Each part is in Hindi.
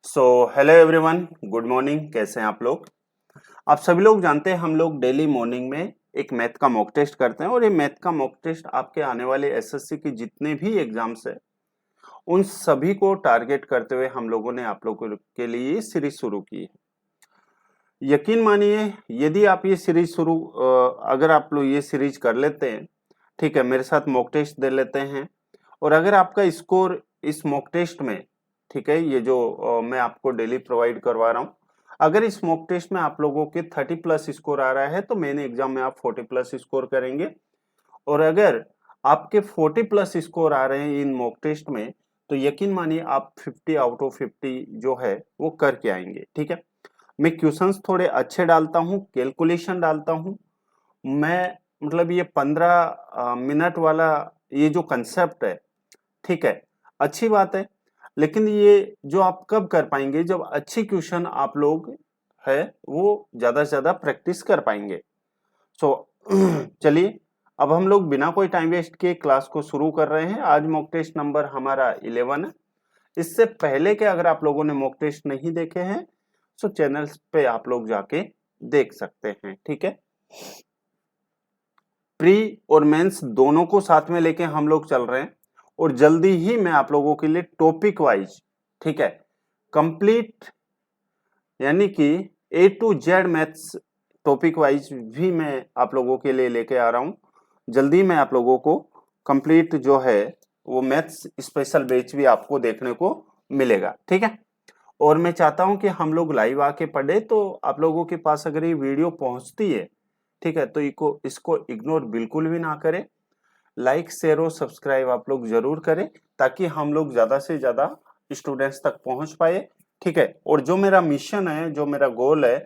So hello everyone, good morning. कैसे हैं आप लोग? आप सभी लोग जानते हैं हम लोग डेली मॉर्निंग में एक मैथ का मॉक टेस्ट करते हैं और ये मैथ का मॉक टेस्ट आपके आने वाले एसएससी की जितने भी एग्जाम्स है उन सभी को टारगेट करते हुए हम लोगों ने आप लोगों के लिए ये सीरीज शुरू की है। यकीन मानिए, यदि आप ये सीरीज अगर आप लोग ये सीरीज कर लेते हैं, ठीक है, मेरे साथ मॉक टेस्ट दे लेते हैं और अगर आपका स्कोर इस मॉक टेस्ट में, ठीक है, ये जो मैं आपको डेली प्रोवाइड करवा रहा हूँ, अगर इस मॉक टेस्ट में आप लोगों के 30 प्लस स्कोर आ रहा है तो मेन एग्जाम में आप 40 प्लस स्कोर करेंगे। और अगर आपके 40 प्लस स्कोर आ रहे हैं इन मॉक टेस्ट में तो यकीन मानिए आप 50 आउट ऑफ 50 जो है वो करके आएंगे। ठीक है, मैं क्वेश्चंस थोड़े अच्छे डालता हूँ, कैलकुलेशन डालता हूँ। मैं मतलब ये 15 मिनट वाला ये जो कंसेप्ट है, ठीक है, अच्छी बात है, लेकिन ये जो आप कब कर पाएंगे जब अच्छी क्वेश्चन आप लोग है वो ज्यादा से ज्यादा प्रैक्टिस कर पाएंगे। सो चलिए, अब हम लोग बिना कोई टाइम वेस्ट के क्लास को शुरू कर रहे हैं। आज मॉक टेस्ट नंबर हमारा 11 है। इससे पहले के अगर आप लोगों ने मॉक टेस्ट नहीं देखे हैं तो चैनल्स पे आप लोग जाके देख सकते हैं। ठीक है, प्री और मेंस दोनों को साथ में लेके हम लोग चल रहे हैं और जल्दी ही मैं आप लोगों के लिए टॉपिक वाइज, ठीक है, कंप्लीट यानी कि A to Z maths topic wise भी मैं आप लोगों के लिए लेके आ रहा हूं। जल्दी मैं आप लोगों को कंप्लीट जो है वो मैथ्स स्पेशल बैच भी आपको देखने को मिलेगा। ठीक है, और मैं चाहता हूं कि हम लोग लाइव आके पढ़े तो आप लोगों के पास अगर ये वीडियो पहुंचती है, ठीक है, तो इसको इग्नोर बिल्कुल भी ना करें। लाइक शेयर और सब्सक्राइब आप लोग जरूर करें ताकि हम लोग ज्यादा से ज्यादा स्टूडेंट्स तक पहुंच पाए। ठीक है, और जो मेरा मिशन है, जो मेरा गोल है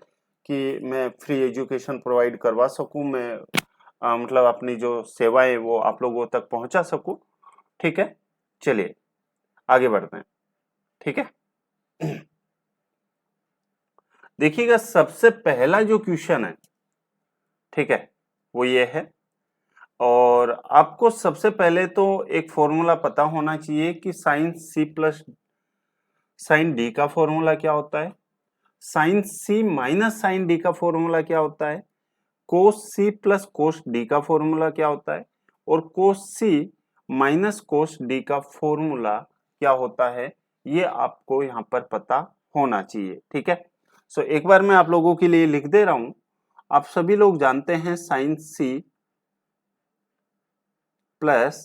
कि मैं फ्री एजुकेशन प्रोवाइड करवा सकूं, मैं मतलब अपनी जो सेवाएं वो आप लोगों तक पहुंचा सकूं। ठीक है, चलिए आगे बढ़ते हैं। ठीक है, देखिएगा सबसे पहला जो क्वेश्चन है, ठीक है, वो ये है। और आपको सबसे पहले तो एक फॉर्मूला पता होना चाहिए कि sine C plus sine D का फॉर्मूला क्या होता है, sine C minus sine D का फॉर्मूला क्या होता है, cos C plus cos D का फॉर्मूला क्या होता है और cos C minus cos D का फॉर्मूला क्या होता है, ये आपको यहाँ पर पता होना चाहिए। ठीक है, सो एक बार मैं आप लोगों के लिए लिख दे रहा हूं। आप सभी लोग जानते हैं sine C plus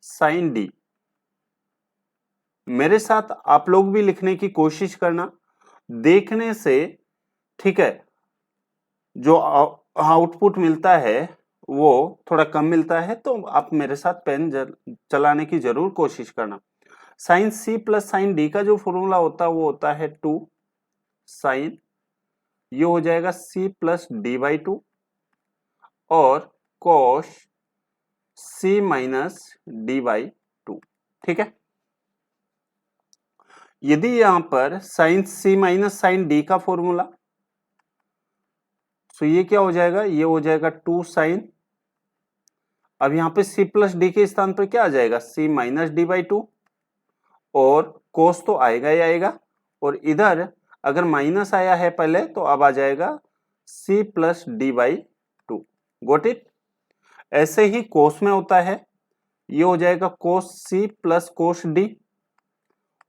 sine D. मेरे साथ आप लोग भी लिखने की कोशिश करना, देखने से, ठीक है, जो आउटपुट मिलता है वो थोड़ा कम मिलता है, तो आप मेरे साथ पेन चलाने की जरूर कोशिश करना। Sine C plus sine D का जो फॉर्मूला होता है वो होता है 2 साइन, ये हो जाएगा सी प्लस डी बाई 2 और cos C minus D by 2। ठीक है, यदि यहां पर sine C minus sine D का फॉर्मूला, तो ये क्या हो जाएगा, ये हो जाएगा 2 साइन। अब यहां पे सी प्लस डी के स्थान पर क्या आ जाएगा, सी माइनस डी बाई 2 और कोस तो आएगा ही आएगा, और इधर अगर माइनस आया है पहले तो अब आ जाएगा C plus D by 2। Got it. ऐसे ही कोस में होता है, ये हो जाएगा cos C plus cos D,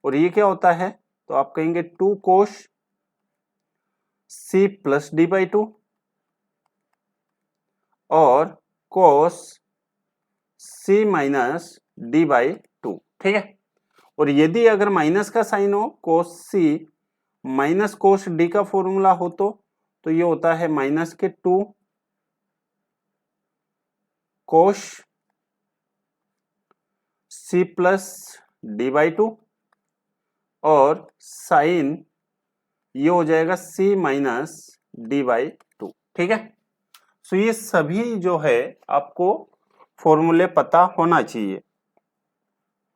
और ये क्या होता है, तो आप कहेंगे 2 cos C plus D by 2 और cos C minus D by 2। ठीक है, और यदि अगर माइनस का साइन हो, कोस सी माइनस कोस डी का फॉर्मूला हो तो ये होता है माइनस के 2 cos C plus D by 2 और साइन ये हो जाएगा सी माइनस डी बाई 2। ठीक है, सो ये सभी जो है आपको फॉर्मूले पता होना चाहिए।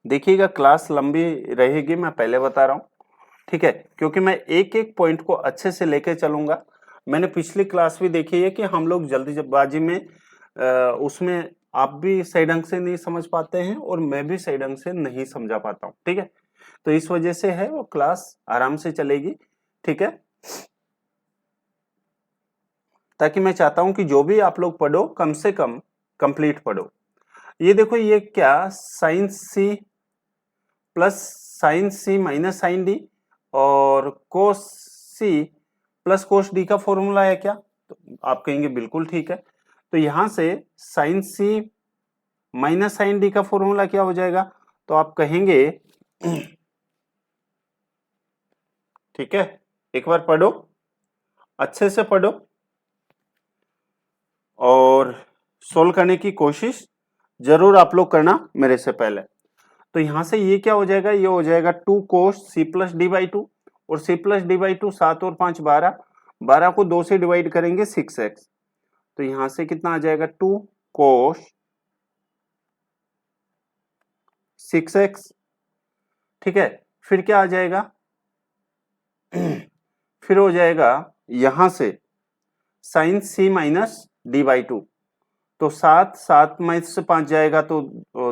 देखिएगा क्लास लंबी रहेगी, मैं पहले बता रहा हूं, ठीक है, क्योंकि मैं एक एक पॉइंट को अच्छे से लेके चलूंगा। मैंने पिछली क्लास भी देखी है कि हम लोग जल्दीबाजी में उसमें आप भी सही ढंग से नहीं समझ पाते हैं और मैं भी सही ढंग से नहीं समझा पाता हूँ। ठीक है, तो इस वजह से है वो क्लास आराम से चलेगी, ठीक है। ताकि मैं चाहता हूं कि जो भी आप लोग पढ़ो कम से कम कंप्लीट पढ़ो। ये देखो, ये क्या sign C plus sign C minus sine D और cos C plus cos D का फॉर्मूला है क्या? तो आप कहेंगे बिल्कुल ठीक है। तो यहां से sine C minus sine D का फॉर्मूला क्या हो जाएगा? तो आप कहेंगे ठीक है, एक बार पढ़ो, अच्छे से पढ़ो और सोल्व करने की कोशिश जरूर आप लोग करना मेरे से पहले। तो यहां से ये क्या हो जाएगा? ये हो जाएगा 2 cos C plus D by two, और C plus D by two 7 और 5 12, 12 को 2 से डिवाइड करेंगे 6x। तो यहां से कितना आ जाएगा? 2 कोस 6x, ठीक है। फिर क्या आ जाएगा? फिर हो जाएगा यहां से sine C minus D by two, तो 7 में से 5 जाएगा तो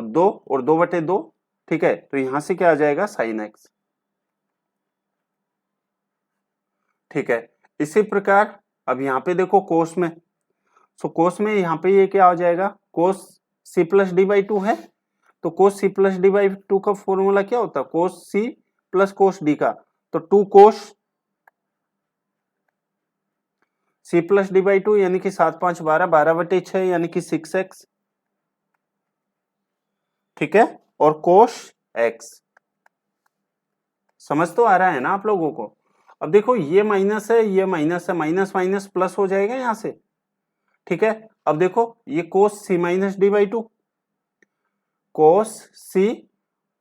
2 और 2/2, ठीक है। तो यहां से क्या आ जाएगा? साइन एक्स, ठीक है। इसी प्रकार अब यहाँ पे देखो कोस में, सो कोस में यहाँ पे ये क्या आ जाएगा? Cos C plus D by two है, तो cos C plus D by two का फॉर्मूला क्या होता है? Cos C plus cos D का, तो 2 cos C plus D by two यानी कि 7 5 12, 12/6 यानी कि 6x, ठीक है। और कोस x, समझ तो आ रहा है ना आप लोगों को? अब देखो ये माइनस है, ये माइनस है, माइनस माइनस प्लस हो जाएगा यहां से, ठीक है। अब देखो ये कोस C minus D by to, कोस सी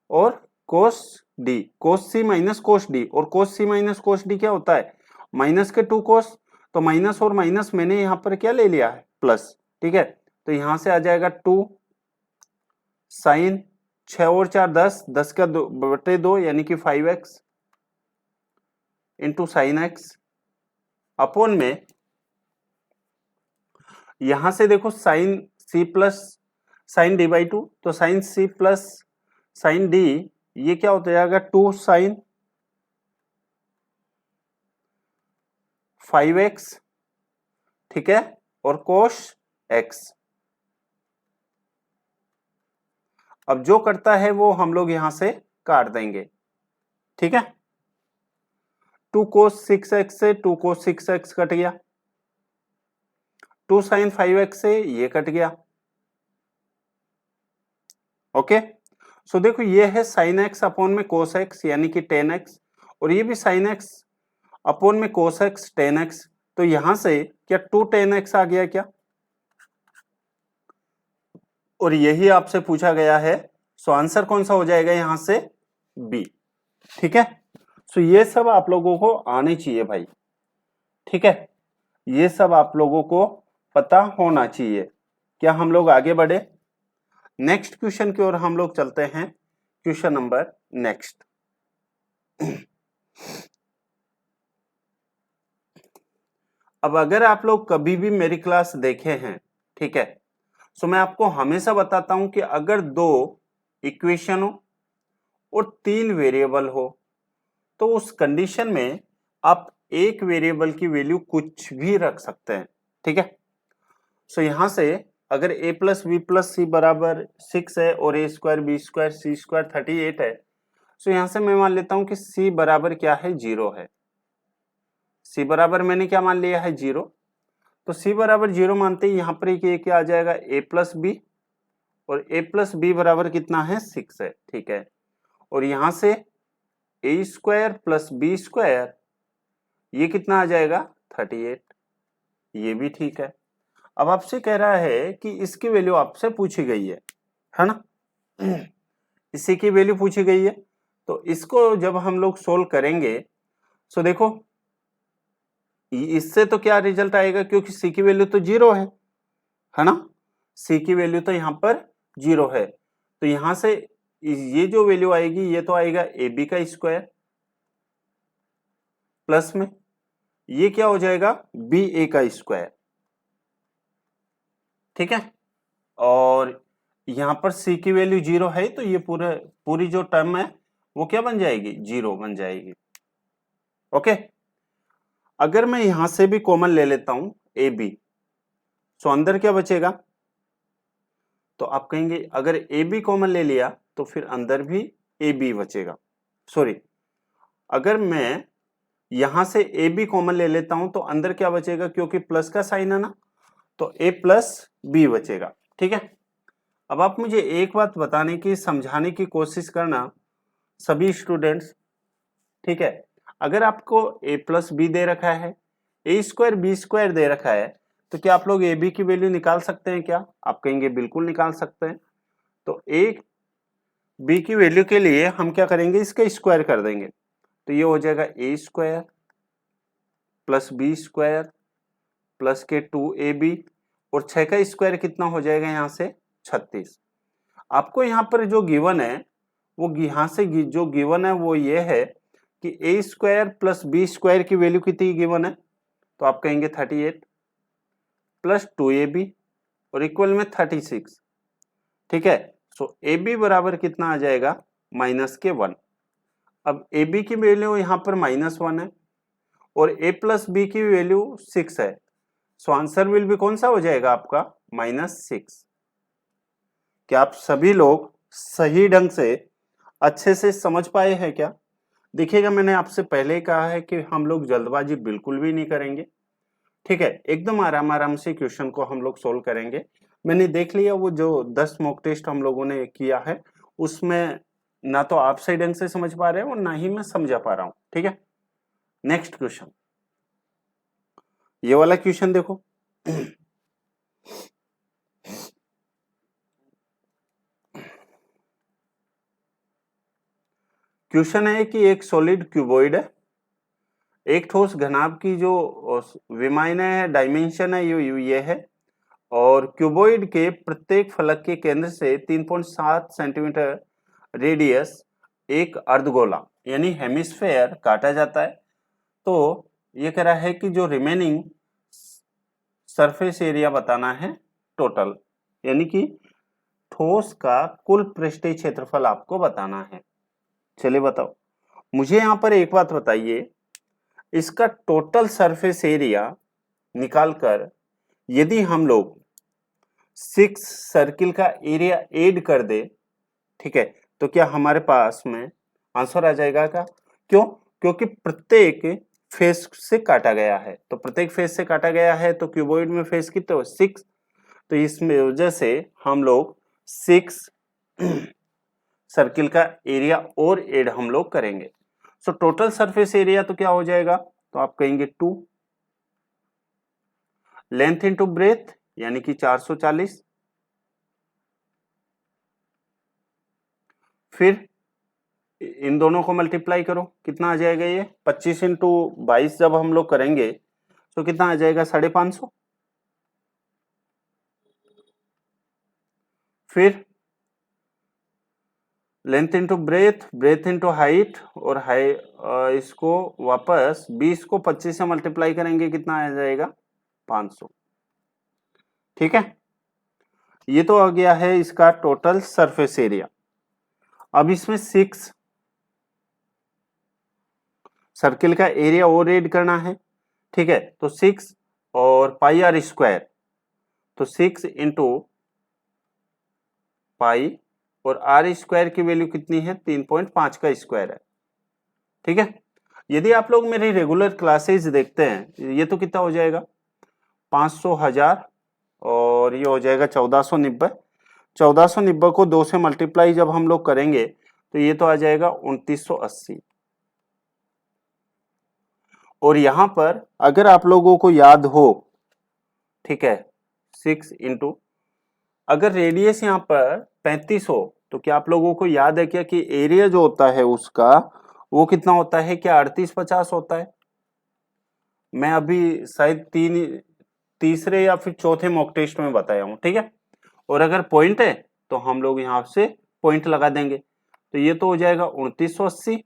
और कोस डी, कोस सी माइनस कोस डी, और cos C minus cos D क्या होता है? माइनस के 2 कोस, तो माइनस और माइनस मैंने यहां पर क्या ले लिया है? प्लस, ठीक है। तो यहां से आ जाएगा 2 साइन 6 और 4 10, 10 का 2/2 यानी कि 5x into sine x upon में, यहां से देखो sine C plus sine D by two, तो sine C plus sine D ये क्या होता जाएगा? 2 साइन 5x, ठीक है, और कोस x। अब जो करता है वो हम लोग यहां से काट देंगे, ठीक है। 2 कोस 6x से 2 कोस 6x कट गया, 2 साइन 5x से ये कट गया, ओके। सो देखो ये है साइन एक्स अपॉन में कोस एक्स यानी कि 10x, और ये भी साइन एक्स अपॉन में कोस एक्स 10x। तो यहां से क्या 2 10x आ गया क्या? और यही आपसे पूछा गया है, सो आंसर कौन सा हो जाएगा यहां से? बी, ठीक है। सो ये सब आप लोगों को आने चाहिए भाई, ठीक है, ये सब आप लोगों को पता होना चाहिए। क्या हम लोग आगे बढ़े? नेक्स्ट क्वेश्चन की ओर हम लोग चलते हैं। Question number next. अब अगर आप लोग कभी भी मेरी क्लास देखे हैं, ठीक है, सो मैं आपको हमेशा बताता हूं कि अगर 2 इक्वेशन हो और 3 वेरिएबल हो, तो उस कंडीशन में आप एक वेरिएबल की वैल्यू कुछ भी रख सकते हैं, ठीक है। सो यहां से अगर a plus B plus C बराबर 6 है और a square B square C square 38 है, सो यहां से मैं मान लेता हूं कि c बराबर क्या है? 0 है। c बराबर मैंने क्या मान लिया है? 0। तो c बराबर 0 मानते ही यहां पर ये क्या आ जाएगा? a प्लस बी, और a प्लस बी बराबर कितना है? 6 है, ठीक है। और यहां से a square plus B square ये कितना आ जाएगा? 38, ये भी ठीक है। अब आपसे कह रहा है कि इसकी वैल्यू आपसे पूछी गई है ना? इसी की वैल्यू पूछी गई है, तो इसको जब हम लोग सोल्व करेंगे, सो देखो इससे तो क्या रिजल्ट आएगा? क्योंकि c की वैल्यू तो 0 है ना? c की वैल्यू तो यहां पर 0 है, तो यहां से ये जो वैल्यू आएगी ये तो आएगा ab का स्क्वायर प्लस में ये क्या हो जाएगा? ba का स्क्वायर, ठीक है। और यहां पर c की वैल्यू 0 है, तो ये पूरी जो टर्म है वो क्या बन जाएगी, 0 बन जाएगी। ओके, अगर मैं यहां से भी कॉमन ले लेता हूं ए बी, तो अंदर क्या बचेगा, तो आप कहेंगे अगर ए बी कॉमन ले लिया तो फिर अंदर भी ए बी बचेगा। सॉरी, अगर मैं यहां से ए बी कॉमन ले लेता हूं तो अंदर क्या बचेगा, क्योंकि प्लस का साइन है ना, तो ए प्लस बी बचेगा। ठीक है, अब आप मुझे एक बात बताने की, समझाने की कोशिश करना सभी स्टूडेंट्स। ठीक है, अगर आपको ए प्लस बी दे रखा है, ए स्क्वायर बी स्क्वायर दे रखा है, तो क्या आप लोग ए बी की वैल्यू निकाल सकते हैं क्या? आप कहेंगे बिल्कुल निकाल सकते हैं। तो ए बी की वैल्यू के लिए हम क्या करेंगे, इसका स्क्वायर कर देंगे, तो ये हो जाएगा A square plus B square plus के 2ab, और 6 का स्क्वायर कितना हो जाएगा यहाँ से 36। आपको यहाँ पर जो गिवन है, वो यहाँ से जो गिवन है वो ये है कि ए स्क्वायर प्लस बी स्क्वायर की वैल्यू कितनी गिवन है, तो आप कहेंगे 38 प्लस 2ab और इक्वल में 36। ठीक है, सो ए बी बराबर कितना आ जाएगा, माइनस के 1। अब ए बी की वैल्यू यहाँ पर -1 है और ए प्लस बी की वैल्यू 6 है, सो आंसर विल भी कौन सा हो जाएगा आपका, -6। क्या आप सभी लोग सही ढंग से अच्छे से समझ पाए हैं क्या? देखिएगा, मैंने आपसे पहले ही कहा है कि हम लोग जल्दबाजी बिल्कुल भी नहीं करेंगे। ठीक है, एकदम आराम आराम से क्वेश्चन को हम लोग सोल्व करेंगे। मैंने देख लिया वो जो 10 मॉक टेस्ट हम लोगों ने किया है, उसमें ना तो आप सही ढंग से समझ पा रहे हैं और ना ही मैं समझा पा रहा हूं। ठीक है, नेक्स्ट क्वेश्चन, ये वाला क्वेश्चन देखो। क्वेश्चन है कि एक सॉलिड क्यूबॉइड है, एक ठोस घनाभ की जो विमायन है, डायमेंशन है ये है, और क्यूबॉइड के प्रत्येक फलक के केंद्र से 3.7 सेंटीमीटर रेडियस एक अर्धगोला यानी हेमिस्फेयर काटा जाता है। तो ये कह रहा है कि जो रिमेनिंग सरफेस एरिया बताना है टोटल, यानी कि ठोस का कुल पृष्ठीय क्षेत्रफल आपको बताना है। चलिए बताओ मुझे, यहाँ पर एक बात बताइए, इसका टोटल सरफेस एरिया निकालकर यदि हम लोग 6 सर्किल का एरिया ऐड कर दे, ठीक है, तो क्या हमारे पास में आंसर आ जाएगा क्या? क्यों? क्योंकि प्रत्येक फेस से काटा गया है, तो प्रत्येक फेस से काटा गया है, तो क्यूबॉइड में फेस कितने हो, 6, तो इसमें वजह से हम लोग 6 सर्किल का एरिया और ऐड हम लोग करेंगे। सो टोटल सरफेस एरिया तो क्या हो जाएगा, तो आप कहेंगे 2, लेंथ इंटू ब्रेथ यानी कि 440, फिर इन दोनों को मल्टीप्लाई करो, कितना आ जाएगा, ये 25 इंटू 22 जब हम लोग करेंगे तो कितना आ जाएगा, 550। फिर length into breadth, breath into height, और इसको वापस 20 को 25 से मल्टीप्लाई करेंगे, कितना आ जाएगा, 500। ठीक है, ये तो आ गया है इसका टोटल सरफेस एरिया। अब इसमें 6 सर्किल का एरिया और ऐड करना है। ठीक है, तो 6 और पाई आर स्क्वायर, तो 6 इंटू पाई, और आर स्क्वायर की वैल्यू कितनी है, 3.5 का स्क्वायर है। ठीक है, यदि आप लोग मेरी रेगुलर क्लासेज देखते हैं, ये तो कितना हो जाएगा, 500, 1000, और ये हो जाएगा 1490। 1490 को 2 से मल्टीप्लाई जब हम लोग करेंगे तो ये तो आ जाएगा 2980। और यहां पर अगर आप लोगों को याद हो, ठीक है, 6 इंटू, अगर रेडियस यहाँ पर 35 हो, तो क्या आप लोगों को याद है क्या कि एरिया जो होता है उसका वो कितना होता है, क्या 3850 होता है? मैं अभी शायद तीसरे या फिर चौथे मॉक टेस्ट में बताया हूं। ठीक है, और अगर पॉइंट है तो हम लोग यहाँ से पॉइंट लगा देंगे, तो ये तो हो जाएगा 2980,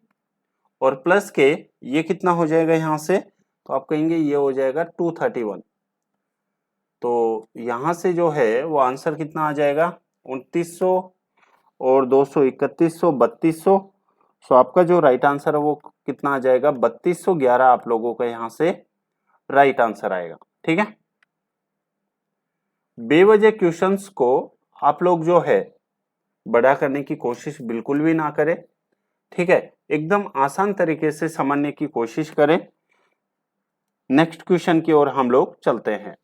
और प्लस के ये कितना हो जाएगा यहाँ से, तो आप कहेंगे ये हो जाएगा 231। तो यहां से जो है वो आंसर कितना आ जाएगा, 2900 और 200, 3100, 3200, सो आपका जो राइट आंसर है वो कितना आ जाएगा, 3211 आप लोगों का यहाँ से राइट आंसर आएगा। ठीक है, बेवजह क्वेश्चंस को आप लोग जो है बड़ा करने की कोशिश बिल्कुल भी ना करें। ठीक है, एकदम आसान तरीके से समझने की कोशिश करें। नेक्स्ट क्वेश्चन की ओर हम लोग चलते हैं।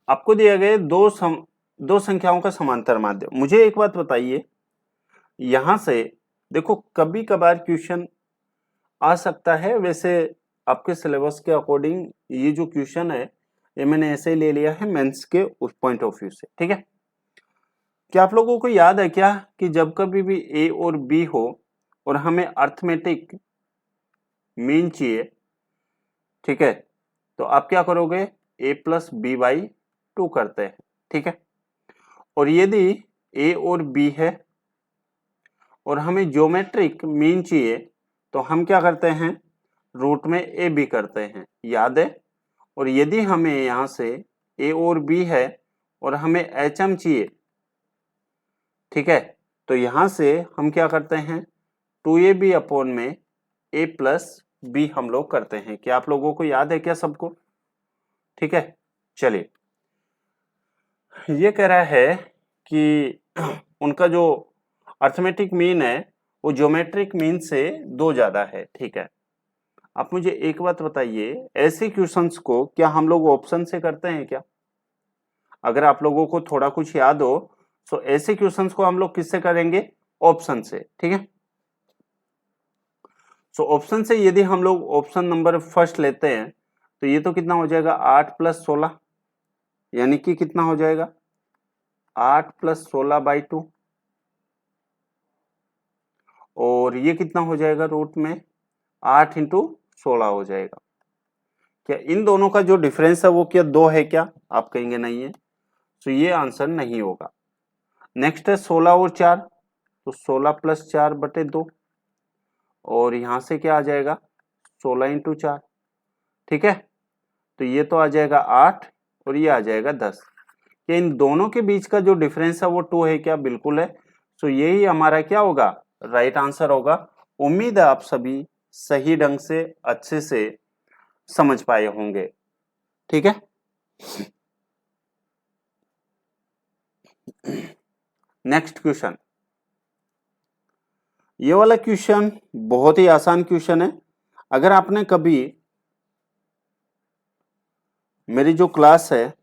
आपको दिया गया दो संख्याओं का समांतर माध्य। मुझे एक बात बताइए, यहां से देखो कभी कभार क्वेश्चन आ सकता है, वैसे आपके सिलेबस के अकॉर्डिंग ये जो क्वेश्चन है ये मैंने ऐसे ही ले लिया है मेंस के उस पॉइंट ऑफ व्यू से। ठीक है, क्या आप लोगों को याद है क्या कि जब कभी भी ए और बी हो और हमें अर्थमेटिक मीन चाहिए, ठीक है, तो आप क्या करोगे, ए प्लस बी बाई 2 करते हैं। ठीक है, और यदि ए और बी है और हमें ज्योमेट्रिक मीन चाहिए तो हम क्या करते हैं, रूट में ए बी करते हैं, याद है। और यदि हमें यहां से ए और बी है और हमें एच एम चाहिए, ठीक है, तो यहां से हम क्या करते हैं, 2ab अपॉन में a प्लस बी हम लोग करते हैं। क्या आप लोगों को याद है क्या सबको? ठीक है, चलिए, ये कह रहा है कि उनका जो अर्थमेटिक मीन है वो ज्योमेट्रिक मीन से 2 ज्यादा है। ठीक है, आप मुझे एक बात बताइए, ऐसे क्वेश्चंस को क्या हम लोग ऑप्शन से करते हैं क्या? अगर आप लोगों को थोड़ा कुछ याद हो तो ऐसे क्वेश्चंस को हम लोग किससे करेंगे, ऑप्शन से। ठीक है, सो ऑप्शन से यदि हम लोग ऑप्शन नंबर फर्स्ट लेते हैं तो ये तो कितना हो जाएगा, 8 प्लस 16, यानी कि कितना हो जाएगा, 8 प्लस 16 बाई 2, और ये कितना हो जाएगा, रूट में 8 इंटू 16 हो जाएगा। क्या इन दोनों का जो डिफरेंस है वो क्या 2 है क्या? आप कहेंगे नहीं है, तो ये आंसर नहीं होगा। नेक्स्ट है 16 और 4, तो 16 प्लस 4 बटे 2, और यहां से क्या आ जाएगा, 16 इंटू 4। ठीक है, तो ये तो आ जाएगा 8 और ये आ जाएगा 10। क्या इन दोनों के बीच का जो डिफरेंस है वो 2 है क्या? बिल्कुल है। तो यही हमारा क्या होगा, राइट आंसर होगा। उम्मीद है आप सभी सही ढंग से अच्छे से समझ पाए होंगे। ठीक है, नेक्स्ट क्वेश्चन। ये वाला क्वेश्चन बहुत ही आसान क्वेश्चन है। अगर आपने कभी मेरी जो क्लास है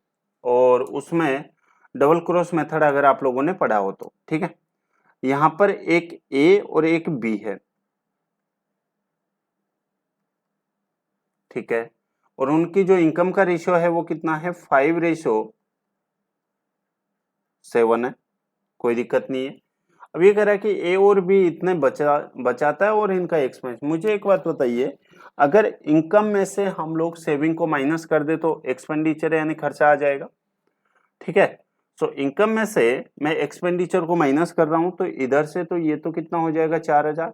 और उसमें डबल क्रॉस मेथड अगर आप लोगों ने पढ़ा हो तो, ठीक है, यहां पर एक ए और एक बी है, ठीक है, और उनकी जो इनकम का रेशियो है वो कितना है, 5:7 है, कोई दिक्कत नहीं है। अब ये कह रहा है कि ए और बी इतने बचाता है और इनका एक्सपेंस। मुझे एक बात बताइए, अगर इनकम में से हम लोग सेविंग को माइनस कर दे तो एक्सपेंडिचर यानी खर्चा आ जाएगा। ठीक है, सो इनकम में से मैं एक्सपेंडिचर को माइनस कर रहा हूं, तो इधर से तो ये तो कितना हो जाएगा, 4000,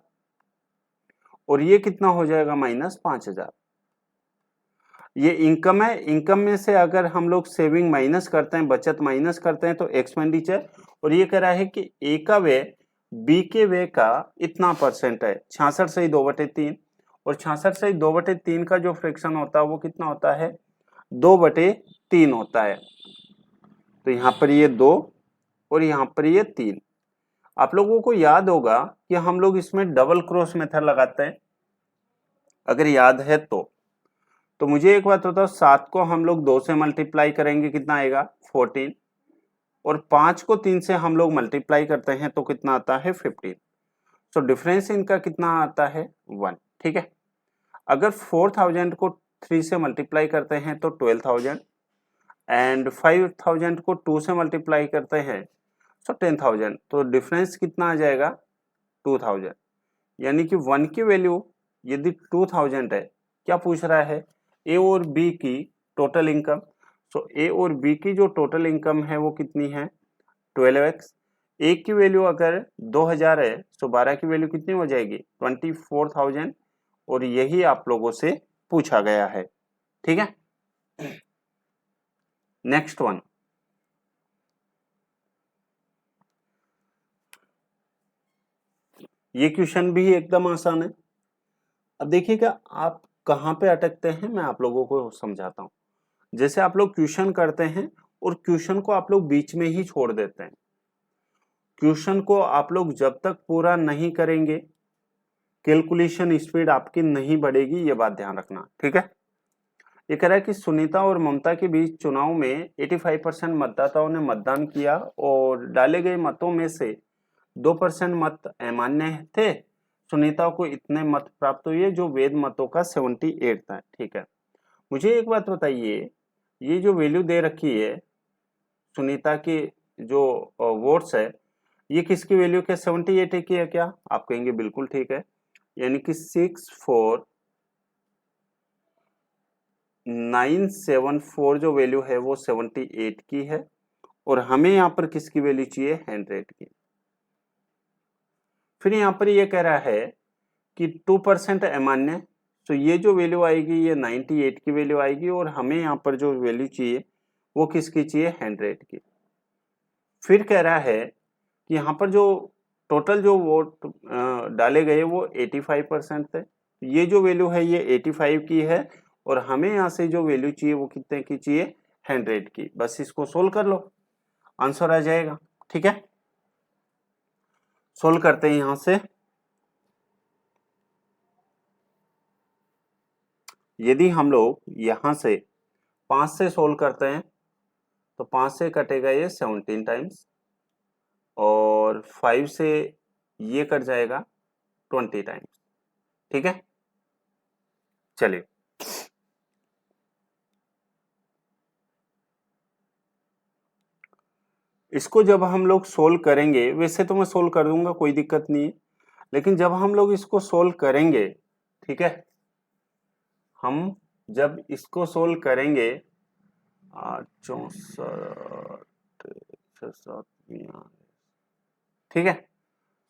और ये कितना हो जाएगा, माइनस 5000। ये इनकम है, इनकम में से अगर हम लोग सेविंग माइनस करते हैं, बचत माइनस करते हैं तो एक्सपेंडिचर। और ये कह रहा है कि ए का व्यय बी के व्यय का इतना परसेंट है, 66 से 2/3, और 66 से 2/3 का जो फ्रैक्शन होता है वो कितना होता है, 2/3 होता है। तो यहाँ पर ये 2 और यहाँ पर ये 3। आप लोगों को याद होगा कि हम लोग इसमें डबल क्रॉस मेथड लगाते हैं, अगर याद है तो मुझे एक बात बताओ, 7 को हम लोग 2 से मल्टीप्लाई करेंगे, कितना आएगा, 14, और 5 को 3 से हम लोग मल्टीप्लाई करते हैं तो कितना आता है, 15। सो डिफरेंस इनका कितना आता है, 1। ठीक है, अगर 4000 को 3 से मल्टीप्लाई करते हैं तो 12000, एंड 5000 को 2 से मल्टीप्लाई करते हैं तो 10000, तो डिफरेंस कितना आ जाएगा, 2000। यानी कि 1 की वैल्यू यदि 2000 है, क्या पूछ रहा है, ए और बी की टोटल इनकम। सो ए और बी की जो टोटल इनकम है वो कितनी है, 12x। ए की वैल्यू अगर 2000 है तो 12 की वैल्यू कितनी हो जाएगी 24,000, और यही आप लोगों से पूछा गया है। ठीक है, नेक्स्ट वन, ये क्वेश्चन भी एकदम आसान है। अब देखिएगा आप कहाँ पे अटकते हैं, मैं आप लोगों को समझाता हूँ। जैसे आप लोग क्वेश्चन करते हैं और क्वेश्चन को आप लोग बीच में ही छोड़ देते हैं। क्वेश्चन को आप लोग जब तक पूरा नहीं करेंगे कैलकुलेशन स्पीड आपकी नहीं बढ़ेगी, ये बात ध्यान रखना। ठीक है, ये कह रहा है कि सुनीता और ममता के बीच चुनाव में 85% मतदाताओं ने मतदान किया और डाले गए मतों में से 2% मत अमान्य थे। सुनीता को इतने मत प्राप्त हुए जो वैध मतों का 78 था। ठीक है, मुझे एक बात बताइए, ये जो वैल्यू दे रखी है सुनीता की जो वोट्स है, ये किसकी वैल्यू क्या 78 की है क्या? आप कहेंगे बिल्कुल ठीक है, यानी कि 64974 जो वैल्यू है वो 78 की है, और हमें यहाँ पर किसकी वैल्यू चाहिए 100 की। फिर यहाँ पर ये कह रहा है कि 2% अमान्य, तो ये जो वैल्यू आएगी ये 98 की वैल्यू आएगी, और हमें यहाँ पर जो वैल्यू चाहिए वो किसकी चाहिए 100 की। फिर कह रहा है कि यहाँ पर जो टोटल जो वोट डाले गए वो 85% थे, ये जो वैल्यू है ये 85 की है, और हमें यहाँ से जो वैल्यू चाहिए वो कितने की चाहिए 100 की। बस इसको सोल्व कर लो, आंसर आ जाएगा। ठीक है, सोल्व करते हैं यहां से। यदि हम लोग यहां से 5 से सोल्व करते हैं तो 5 से कटेगा ये 17 टाइम्स, और 5 से ये कट जाएगा 20 टाइम्स। ठीक है, चलिए इसको जब हम लोग सोल्व करेंगे, वैसे तो मैं सोल्व कर दूंगा कोई दिक्कत नहीं है, लेकिन जब हम लोग इसको सोल्व करेंगे, ठीक है, हम जब इसको सोल्व करेंगे 64, ठीक है,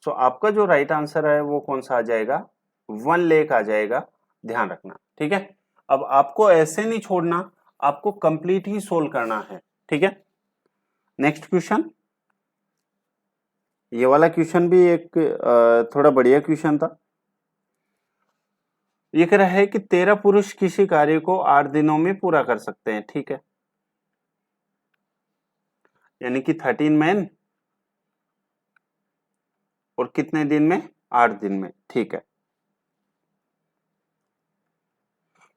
तो आपका जो राइट आंसर है वो कौन सा आ जाएगा 1 लाख आ जाएगा, ध्यान रखना। ठीक है, अब आपको ऐसे नहीं छोड़ना, आपको कंप्लीट ही सोल्व करना है। ठीक है, नेक्स्ट क्वेश्चन, ये वाला क्वेश्चन भी एक थोड़ा बढ़िया क्वेश्चन था। ये कह रहा है कि 13 पुरुष किसी कार्य को 8 दिनों में पूरा कर सकते हैं। ठीक है, यानी कि 13 मैन और कितने दिन में 8 दिन में। ठीक है,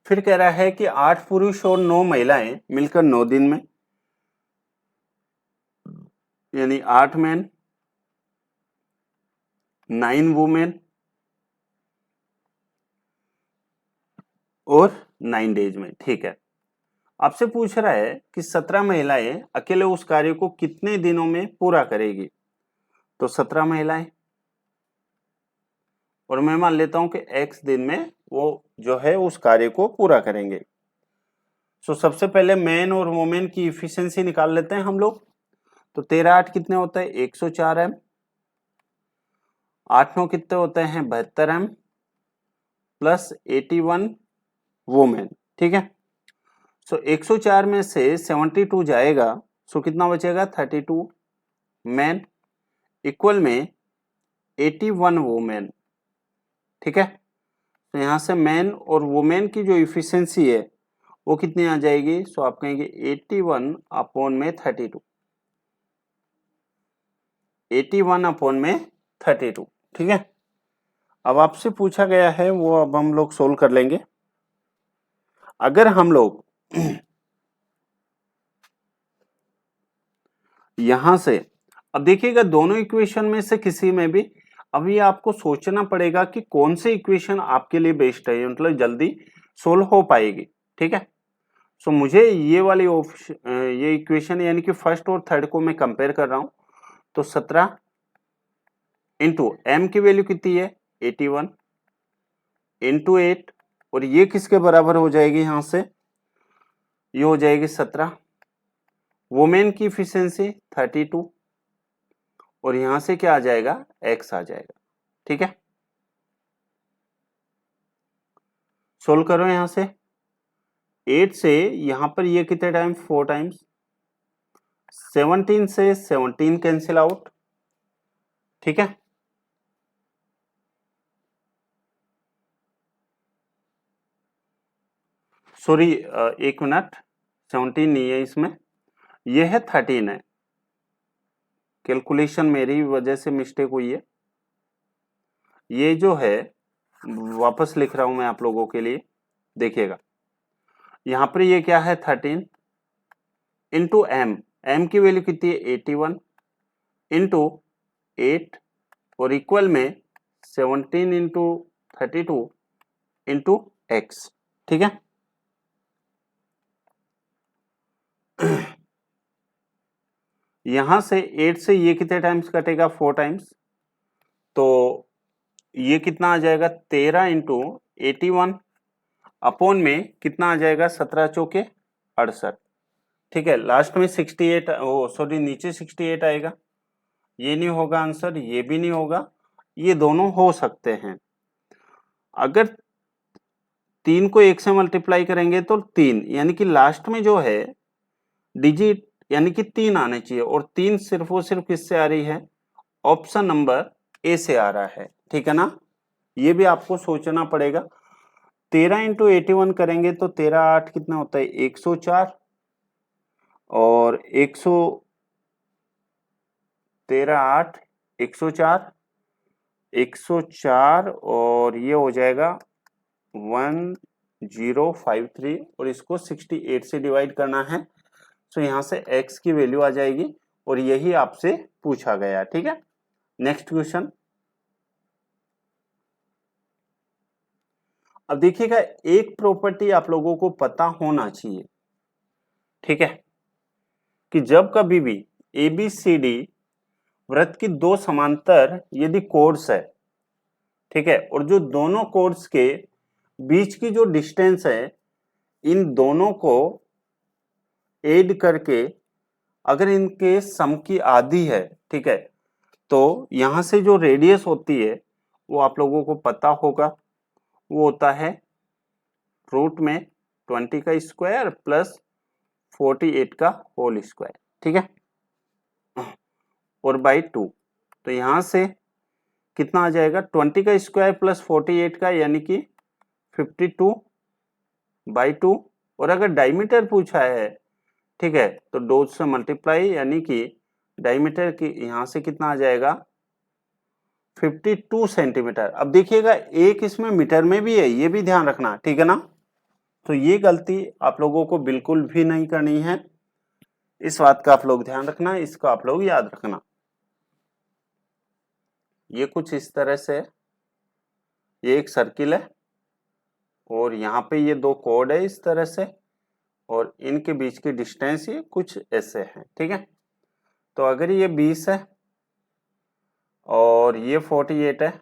फिर कह रहा है कि 8 पुरुष और 9 महिलाएं मिलकर 9 दिन में, यानी 8 मैन 9 वुमेन और 9 डेज में। ठीक है, आपसे पूछ रहा है कि 17 महिलाएं अकेले उस कार्य को कितने दिनों में पूरा करेगी। तो 17 महिलाएं, और मैं मान लेता हूं कि x दिन में वो जो है उस कार्य को पूरा करेंगे। तो सबसे पहले मैन और वुमेन की इफिशिएंसी निकाल लेते हैं हम लोग। तो 13 8 कितने होता है 104 एम, 8 9 कितने होते हैं 72 एम, प्लस 81 वुमेन। ठीक है, सो 104 में से 72 जाएगा, सो कितना बचेगा 32 मैन इक्वल में 81 वुमेन। ठीक है, तो यहां से मैन और वुमेन की जो इफिशिएंसी है वो कितनी आ जाएगी, सो आप कहेंगे 81 अपॉन में 32, 81 अपॉन में 32। ठीक है, अब आपसे पूछा गया है वो अब हम लोग सोल्व कर लेंगे। अगर हम लोग यहां से, अब देखिएगा दोनों इक्वेशन में से किसी में भी अभी आपको सोचना पड़ेगा कि कौन से इक्वेशन आपके लिए बेस्ट है, मतलब जल्दी सोल्व हो पाएगी। ठीक है, सो मुझे ये वाली ये इक्वेशन यानी कि फर्स्ट और थर्ड को मैं कंपेयर कर रहा हूं, तो 17 इंटू एम की वैल्यू कितनी है 81 इंटू 8, और ये किसके बराबर हो जाएगी, यहां से ये हो जाएगी 17, वुमेन की इफिशियंसी 32 और यहां से क्या आ जाएगा, x आ जाएगा। ठीक है, सोल्व करो। यहां से 8 से यहां पर ये कितने टाइम्स, 4 टाइम्स। 17 से 17 कैंसिल आउट। ठीक है, सॉरी, एक मिनट, 17 नहीं है इसमें, ये है 13 है। कैलकुलेशन मेरी वजह से मिस्टेक हुई है। ये जो है, वापस लिख रहा हूं मैं आप लोगों के लिए, देखिएगा। यहां पर ये क्या है, 13 इंटू एम की वैल्यू कितनी है, 81 इंटू 8 और इक्वल में 17 इंटू 32 इंटू एक्स। ठीक है, यहां से 8 से ये कितने टाइम्स कटेगा, 4 टाइम्स। तो ये कितना आ जाएगा, 13 इंटू 81 अपॉन में कितना आ जाएगा, 17 चौके 68। ठीक है, लास्ट में 68, ओ सॉरी, नीचे 68 आएगा। ये नहीं होगा आंसर, ये भी नहीं होगा, ये दोनों हो सकते हैं। अगर 3 को 1 से मल्टीप्लाई करेंगे तो 3, यानी कि लास्ट में जो है डिजिट यानी कि 3 आने चाहिए, और 3 सिर्फ और सिर्फ किससे आ रही है, ऑप्शन नंबर ए से आ रहा है। ठीक है ना, ये भी आपको सोचना पड़ेगा। 13 इंटू 81 करेंगे तो 13 8 कितना होता है, 104, और 13 8 104, 104 और ये हो जाएगा 1053, और इसको 68 से डिवाइड करना है। तो यहां से x की वैल्यू आ जाएगी, और यही आपसे पूछा गया। ठीक है, नेक्स्ट क्वेश्चन। अब देखिएगा, एक प्रॉपर्टी आप लोगों को पता होना चाहिए। ठीक है, कि जब कभी भी ABCD वृत्त की दो समांतर यदि कोड्स है, ठीक है, और जो दोनों कोड्स के बीच की जो डिस्टेंस है, इन दोनों को ऐड करके अगर इनके सम की आधी है, ठीक है, तो यहां से जो रेडियस होती है वो आप लोगों को पता होगा, वो होता है रूट में 20 का स्क्वायर प्लस 48 का होल स्क्वायर। ठीक है, और बाई 2। तो यहां से कितना आ जाएगा, 20 का स्क्वायर प्लस 48 का, यानी कि 52/2। और अगर डायमीटर पूछा है, ठीक है, तो 2 से मल्टीप्लाई, यानी कि डायमीटर की यहां से कितना आ जाएगा, 52 सेंटीमीटर। अब देखिएगा, एक इसमें मीटर में भी है, ये भी ध्यान रखना। ठीक है ना, तो ये गलती आप लोगों को बिल्कुल भी नहीं करनी है, इस बात का आप लोग ध्यान रखना, इसको आप लोग याद रखना। ये कुछ इस तरह से, ये एक सर्किल है और यहाँ पे ये दो कोड है इस तरह से, और इनके बीच की डिस्टेंस ये कुछ ऐसे है। ठीक है, तो अगर ये 20 है और ये 48 है,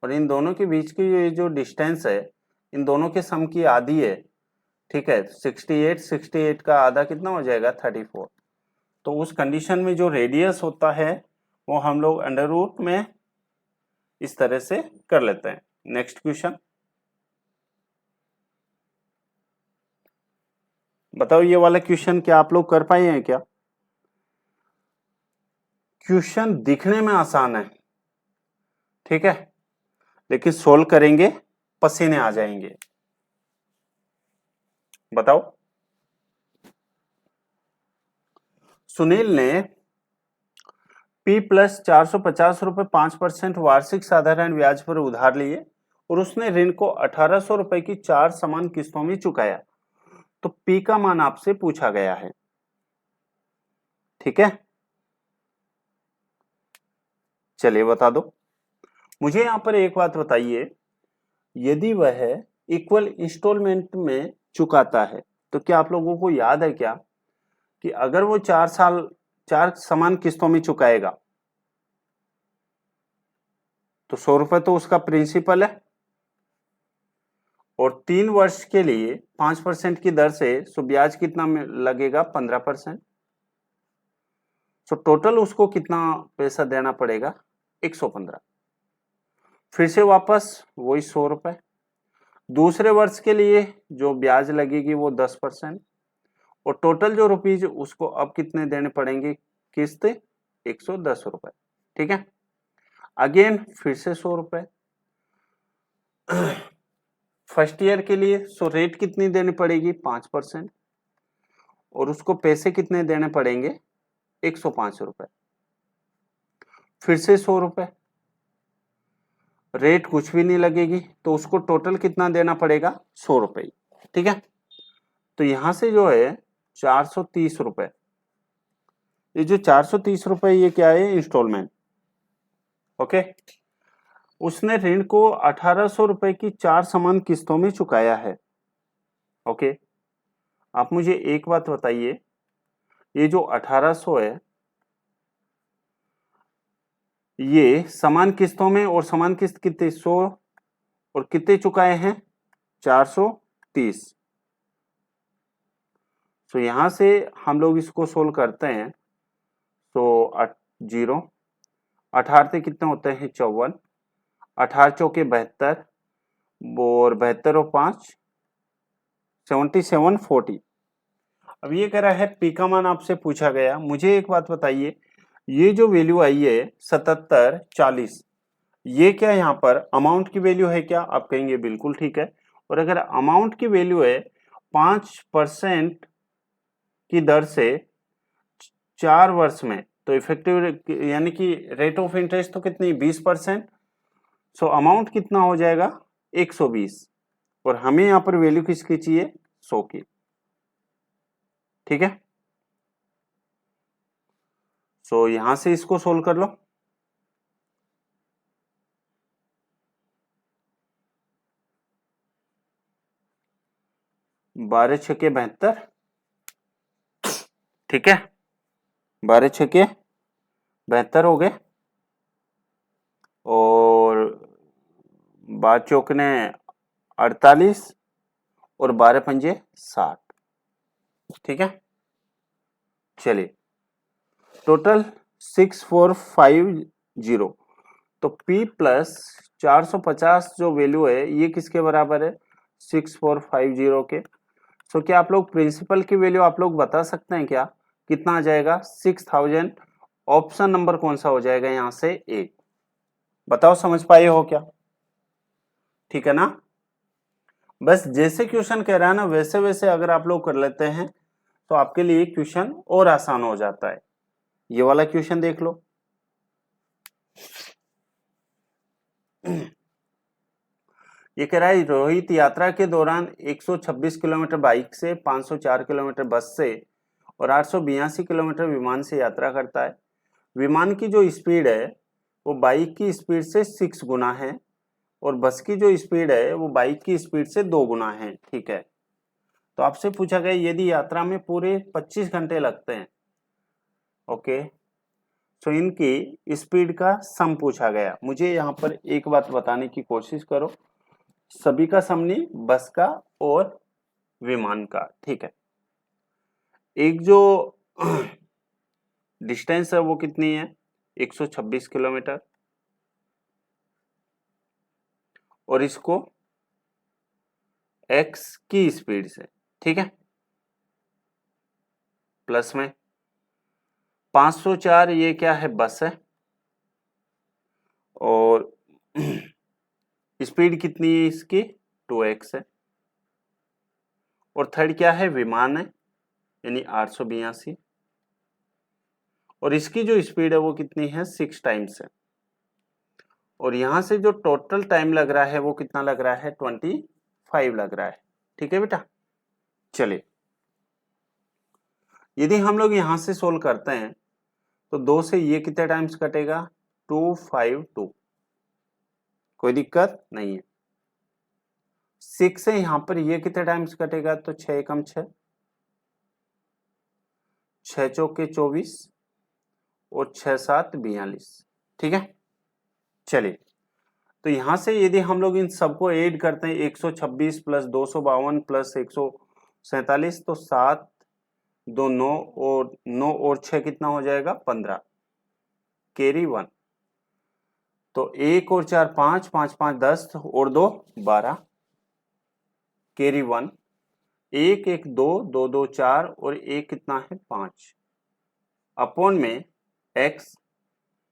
और इन दोनों के बीच की ये जो डिस्टेंस है, इन दोनों के सम की आधी है। ठीक है, 68 का आधा कितना हो जाएगा, 34। तो उस कंडीशन में जो रेडियस होता है वो हम लोग अंडर रूट में इस तरह से कर लेते हैं। नेक्स्ट क्वेश्चन बताओ, ये वाला क्वेश्चन क्या आप लोग कर पाए हैं क्या? क्वेश्चन दिखने में आसान है, ठीक है, लेकिन सोल्व करेंगे पसीने आ जाएंगे। बताओ, सुनील ने P प्लस 450 रुपए 5% वार्षिक साधारण ब्याज पर उधार लिए, और उसने ऋण को 1800 रुपए की 4 समान किस्तों में चुकाया। तो P का मान आपसे पूछा गया है। ठीक है, चलिए बता दो मुझे। यहां पर एक बात बताइए, यदि वह इक्वल इंस्टॉलमेंट में चुकाता है, तो क्या आप लोगों को याद है क्या कि अगर वो 4 समान किस्तों में चुकाएगा तो 100 रुपए तो उसका प्रिंसिपल है, और 3 वर्ष के लिए 5% की दर से ब्याज कितना लगेगा, 15%। सो टोटल उसको कितना पैसा देना पड़ेगा, 115। फिर से वापस वही 100 रुपए। दूसरे वर्ष के लिए जो ब्याज लगेगी वो 10%, और टोटल जो रुपीज उसको अब कितने देने पड़ेंगे, किस्त 110 रुपए। ठीक है, अगेन फिर से 100 रुपए फर्स्ट ईयर के लिए। सो रेट कितनी देनी पड़ेगी, 5%, और उसको पैसे कितने देने पड़ेंगे, 105 रुपए। फिर से 100 रुपए, रेट कुछ भी नहीं लगेगी, तो उसको टोटल कितना देना पड़ेगा, 100 रुपए। ठीक है, तो यहां से जो है 430 रुपए, ये जो 430 रुपए ये क्या है, इंस्टॉलमेंट। ओके, उसने ऋण को 1800 रुपए की 4 समान किस्तों में चुकाया है। ओके, आप मुझे एक बात बताइए, ये जो 1800 है ये समान किस्तों में, और समान किस्त कितने, 100, और कितने चुकाए हैं, 430। तो यहां से हम लोग इसको सोल्व करते हैं, तो 0, 18 कितने होते हैं, 54, 18 चौके 72, और 72 और 5 77, 40। अब ये कह रहा है पी का मान आपसे पूछा गया। मुझे एक बात बताइए, ये जो वैल्यू आई है 77, 40, ये क्या यहाँ पर अमाउंट की वैल्यू है क्या, आप कहेंगे बिल्कुल ठीक है। और अगर अमाउंट की वैल्यू है 5% की दर से 4 वर्ष में, तो इफेक्टिव यानी कि रेट ऑफ इंटरेस्ट तो कितनी, 20%। सो अमाउंट कितना हो जाएगा, 120, और हमें यहाँ पर वैल्यू किसकी चाहिए, 100 की। ठीक है, सो यहां से इसको सोल्व कर लो। बारह छके 72, ठीक है, 12 छके 72 हो गए, और 12 चौकने 48, और 12 पंजे 60। ठीक है, चलिए टोटल 6450। तो P प्लस 450 जो वैल्यू है ये किसके बराबर है, 6450 के। सो क्या आप लोग प्रिंसिपल की वैल्यू आप लोग बता सकते हैं क्या, कितना आ जाएगा, 6000। ऑप्शन नंबर कौन सा हो जाएगा यहां से, ए। बताओ समझ पाए हो क्या, ठीक है ना। बस जैसे क्वेश्चन कह रहा है ना वैसे वैसे अगर आप लोग कर लेते हैं तो आपके लिए क्वेश्चन और आसान हो जाता है। ये वाला क्वेश्चन देख लो, ये कह रहा है रोहित यात्रा के दौरान 126 किलोमीटर बाइक से, 504 किलोमीटर बस से और 882 किलोमीटर विमान से यात्रा करता है। विमान की जो स्पीड है वो बाइक की स्पीड से 6 गुना है, और बस की जो स्पीड है वो बाइक की स्पीड से 2 गुना है। ठीक है, तो आपसे पूछा गया यदि यात्रा में पूरे 25 घंटे लगते हैं, ओके, तो इनकी स्पीड का सम पूछा गया। मुझे यहाँ पर एक बात बताने की कोशिश करो, सभी का सम नहीं, बस का और विमान का। ठीक है, एक जो डिस्टेंस है वो कितनी है, 126 किलोमीटर, और इसको x की स्पीड से, ठीक है, प्लस में 504 ये क्या है, बस है, और स्पीड कितनी है इसकी, 2x है, और थर्ड क्या है, विमान है, यानी 882, और इसकी जो स्पीड है वो कितनी है, 6 टाइम्स है, और यहां से जो टोटल टाइम लग रहा है वो कितना लग रहा है, 25 लग रहा है। ठीक है बेटा, चलिए यदि हम लोग यहां से सोल्व करते हैं तो 2 से ये कितने टाइम्स कटेगा, 252, कोई दिक्कत नहीं है। 6 से यहां पर ये कितने टाइम्स कटेगा, तो 6 एकम 6, 6 चौके 24, और 6 7 42। ठीक है, चलिए तो यहां से यदि हम लोग इन सबको ऐड करते हैं, 126 प्लस 252 प्लस 147, तो 7 दो 9 और 9 और 6 कितना हो जाएगा 15, कैरी 1। तो 1 और 4 5, 5 5 10 और 2 12, कैरी 1। 1 1 2, 2 2 4 और 1 कितना है 5, अपॉन में x,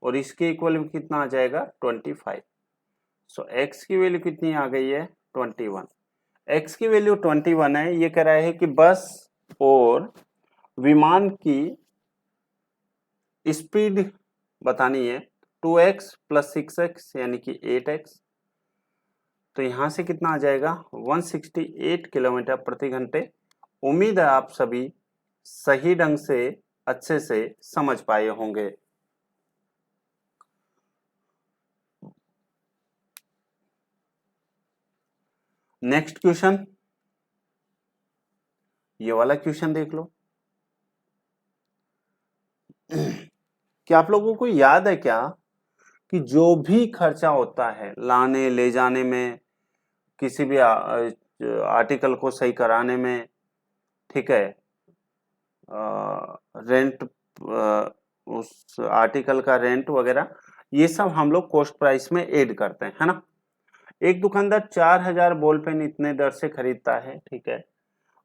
और इसके इक्वल में कितना आ जाएगा 25। सो x की वैल्यू कितनी आ गई है 21। x की वैल्यू 21 है। ये कह रहा है कि बस और विमान की स्पीड बतानी है 2x प्लस 6x यानी कि 8x। तो यहां से कितना आ जाएगा 168 किलोमीटर प्रति घंटे। उम्मीद है आप सभी सही ढंग से अच्छे से समझ पाए होंगे। नेक्स्ट क्वेश्चन, ये वाला क्वेश्चन देख लो। क्या आप लोगों को याद है क्या कि जो भी खर्चा होता है लाने ले जाने में, किसी भी आर्टिकल को सही कराने में, ठीक है, रेंट, उस आर्टिकल का रेंट वगैरह, ये सब हम लोग कॉस्ट प्राइस में ऐड करते हैं, है ना। एक दुकानदार 4000 बॉल पेन इतने दर से खरीदता है, ठीक है।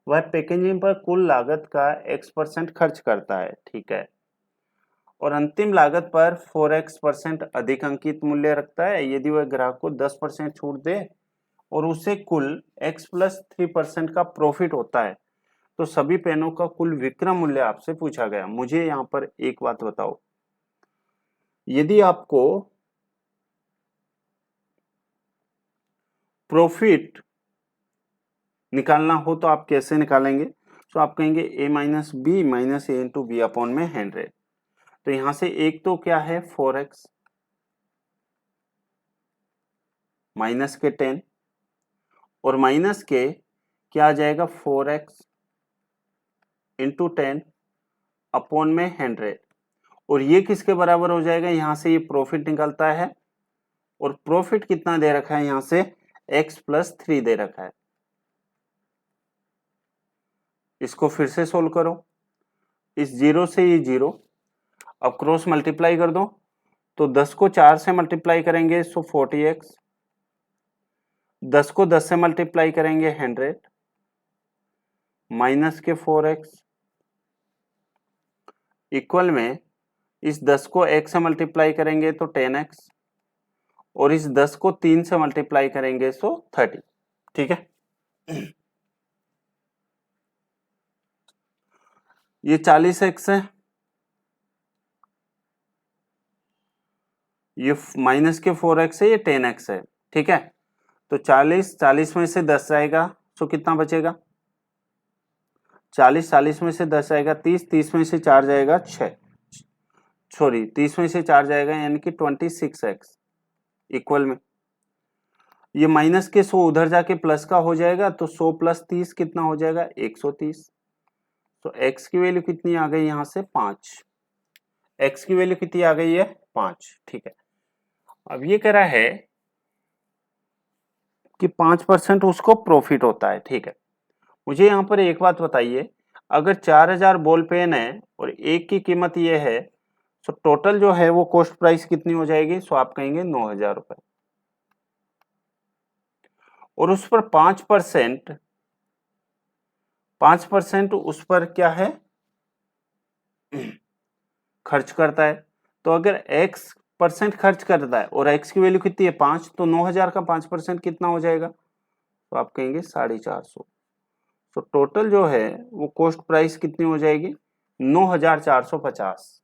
वह पैकेजिंग पर कुल लागत का x% खर्च करता है, ठीक है, और अंतिम लागत पर 4x% अधिक अंकित मूल्य रखता है। यदि वह ग्राहक को 10% छूट दे और उसे कुल x प्लस 3% का प्रॉफिट होता है, तो सभी पेनों का कुल विक्रय मूल्य आपसे पूछा गया। मुझे यहाँ पर एक बात बताओ, यदि आपको प्रॉफिट निकालना हो तो आप कैसे निकालेंगे? तो आप कहेंगे a minus B minus A into B upon में 100। तो यहां से एक तो क्या है 4x माइनस के 10 और माइनस के क्या आ जाएगा 4x इंटू 10 अपॉन में 100, और ये किसके बराबर हो जाएगा? यहां से ये प्रॉफिट निकलता है, और प्रॉफिट कितना दे रखा है यहां से x प्लस 3 दे रखा है। इसको फिर से सोल्व करो, इस जीरो से ये जीरो, अब क्रॉस मल्टीप्लाई कर दो, तो 10 को 4 से मल्टीप्लाई करेंगे सो 40x, 10 को 10 से मल्टीप्लाई करेंगे 100 माइनस के 4x इक्वल में इस 10 को x से मल्टीप्लाई करेंगे तो 10x, और इस 10 को 3 से मल्टीप्लाई करेंगे सो 30, ठीक है। ये 40x है, ये माइनस के 4x है, ये 10x है, ठीक है। तो 40 में से 10 जाएगा तो कितना बचेगा? 40 में से 10 जाएगा 30 में से 4 जाएगा 6, सॉरी 30 में से 4 जाएगा यानी कि 26x इक्वल में ये माइनस के 100 उधर जाके प्लस का हो जाएगा, तो 100 प्लस 30 कितना हो जाएगा 130। तो x की वैल्यू कितनी आ गई यहां से 5, x की वैल्यू कितनी आ गई है 5, ठीक है। अब ये कह रहा है कि 5% उसको प्रॉफिट होता है, ठीक है। मुझे यहाँ पर एक बात बताइए, अगर 4000 बॉल पेन है और एक की कीमत ये है, तो टोटल जो है वो कॉस्ट प्राइस कितनी हो जाएगी? सो आप कहेंगे 9000 रुपए, और उस पर 5% 5% उस पर क्या है खर्च करता है। तो अगर x% खर्च करता है और x की वैल्यू कितनी है 5, तो 9000 का 5% कितना हो जाएगा? तो आप कहेंगे 450। तो टोटल जो है वो कॉस्ट प्राइस कितनी हो जाएगी 9450,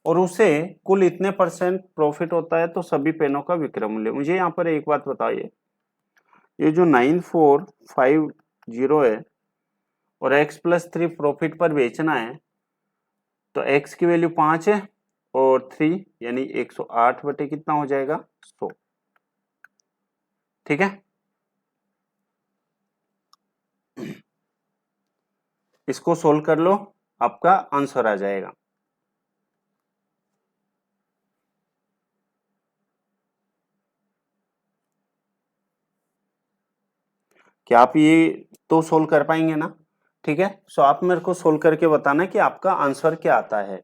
और उसे कुल इतने परसेंट प्रॉफिट होता है, तो सभी पेनों का विक्रय मूल्य। मुझे यहाँ पर एक बात बताइए, ये जो 9450 है और x प्लस 3 प्रॉफिट पर बेचना है, तो x की वैल्यू 5 है और 3 यानी 108 बटे कितना हो जाएगा 100, ठीक है। इसको सोल्व कर लो, आपका आंसर आ जाएगा। क्या आप ये तो सोल्व कर पाएंगे ना? ठीक है, सो आप मेरे को सोल्व करके बताना कि आपका आंसर क्या आता है।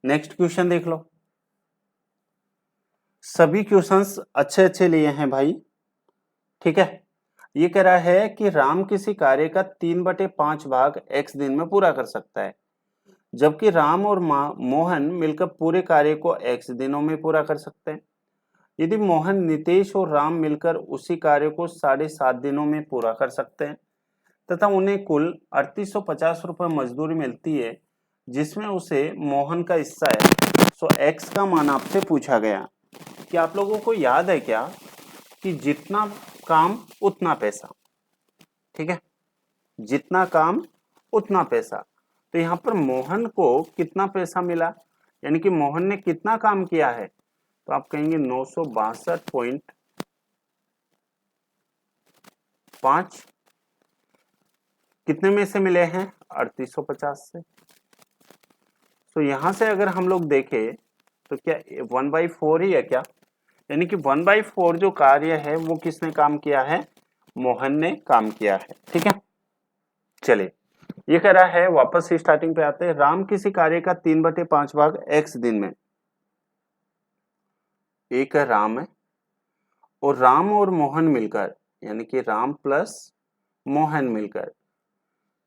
नेक्स्ट क्वेश्चन देख लो। सभी क्वेश्चंस अच्छे अच्छे लिए हैं भाई, ठीक है। ये कह रहा है कि राम किसी कार्य का 3/5 भाग x दिन में पूरा कर सकता है, जबकि राम और मोहन मिलकर पूरे कार्य को x दिनों में पूरा कर सकते हैं। यदि मोहन, नितेश और राम मिलकर उसी कार्य को 7.5 दिनों में पूरा कर सकते हैं तथा उन्हें कुल 3850 रुपये मजदूरी मिलती है, जिसमें उसे मोहन का हिस्सा है, सो x का मान आपसे पूछा गया। कि आप लोगों को याद है क्या कि जितना काम उतना पैसा, ठीक है, जितना काम उतना पैसा। तो यहाँ पर मोहन को कितना पैसा मिला, यानी कि मोहन ने कितना काम किया है, तो आप कहेंगे 962.5 कितने में से मिले हैं, 3850 से। तो यहां से अगर हम लोग देखें तो क्या 1/4 ही है क्या, यानी कि 1/4 जो कार्य है वो किसने काम किया है, मोहन ने काम किया है, ठीक है। चलिए, ये कह रहा है, वापस से स्टार्टिंग पे आते हैं। राम किसी कार्य का 3/5 भाग x दिन में, एक है राम है और राम और मोहन मिलकर, यानी कि राम प्लस मोहन मिलकर,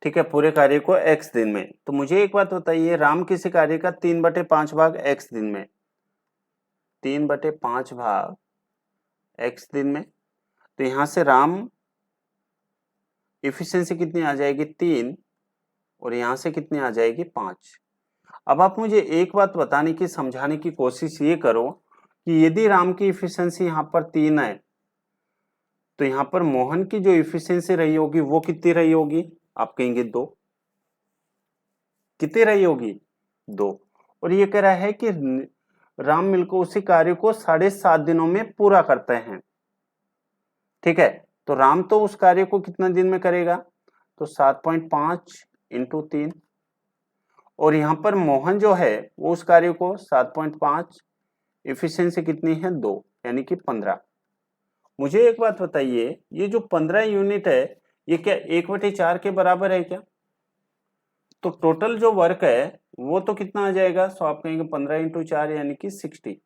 ठीक है, पूरे कार्य को x दिन में। तो मुझे एक बात बताइए, राम किसी कार्य का 3/5 भाग x दिन में, 3/5 भाग x दिन में, तो यहां से राम इफिशियंसी कितनी आ जाएगी 3 और यहां से कितनी आ जाएगी 5। अब आप मुझे एक बात बताने की, समझाने की कोशिश ये करो कि यदि राम की इफिशियंसी यहाँ पर 3 है तो यहाँ पर मोहन की जो इफिशियंसी रही होगी वो कितनी रही होगी, आप कहेंगे 2। कितनी रही होगी, 2। और ये कह रहा है कि राम मिलकर उसी कार्य को 7.5 दिनों में पूरा करते हैं, ठीक है। तो राम तो उस कार्य को कितना दिन में करेगा, तो 7.5 इंटू 3, और यहां पर मोहन जो है वो उस कार्य को 7.5, इफिशियंसी कितनी है 2, यानी कि 15। मुझे एक बात बताइए, ये जो 15 यूनिट है ये क्या 1/4 के बराबर है क्या, तो टोटल जो वर्क है वो तो कितना आ जाएगा, सो आप कहेंगे 15 इंटू 4 यानी कि 60।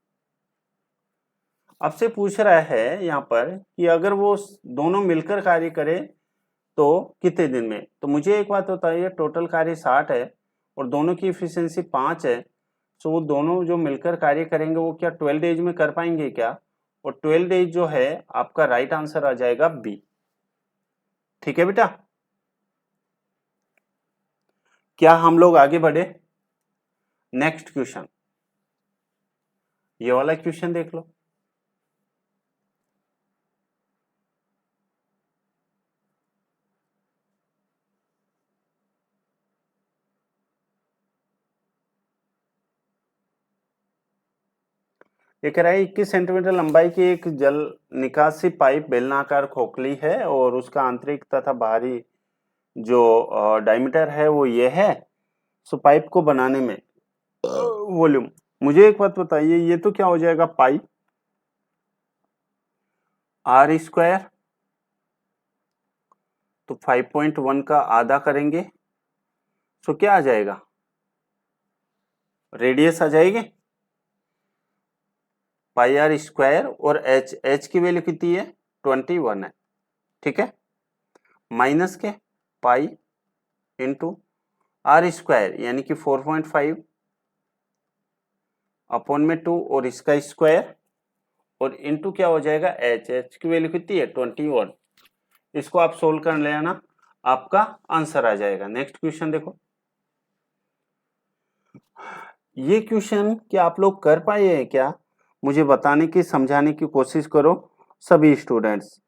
आपसे पूछ रहा है यहाँ पर कि अगर वो दोनों मिलकर कार्य करे तो कितने दिन में। तो मुझे एक बात बताइए, टोटल कार्य 60 है और दोनों की इफिशियंसी 5 है, तो वो दोनों जो मिलकर कार्य करेंगे वो क्या 12 डेज में कर पाएंगे क्या, और 12 डेज जो है आपका राइट आंसर आ जाएगा बी, ठीक है बेटा। क्या हम लोग आगे बढ़े, नेक्स्ट क्वेश्चन, ये वाला क्वेश्चन देख लो। ये कह रहा है 21 सेंटीमीटर लंबाई की एक जल निकासी पाइप बेलनाकार खोखली है और उसका आंतरिक तथा बाहरी जो डायमीटर है वो ये है। सो पाइप को बनाने में वॉल्यूम, मुझे एक बात बताइए, ये तो क्या हो जाएगा पाई आर स्क्वायर, तो 5.1 का आधा करेंगे, सो क्या आ जाएगा, रेडियस आ जाएगी पाई आर स्क्वायर, और एच की वैल्यू कितनी है 21 है, ठीक है, माइनस के पाई इंटू आर स्क्वायर यानी कि 4.5 अपॉन में 2 और इसका स्क्वायर, और इंटू क्या हो जाएगा एच की वैल्यू कितनी है 21। इसको आप सोल्व कर लेना, आपका आंसर आ जाएगा। नेक्स्ट क्वेश्चन देखो, ये क्वेश्चन क्या आप लोग कर पाए हैं क्या, मुझे बताने की, समझाने की कोशिश करो सभी स्टूडेंट्स।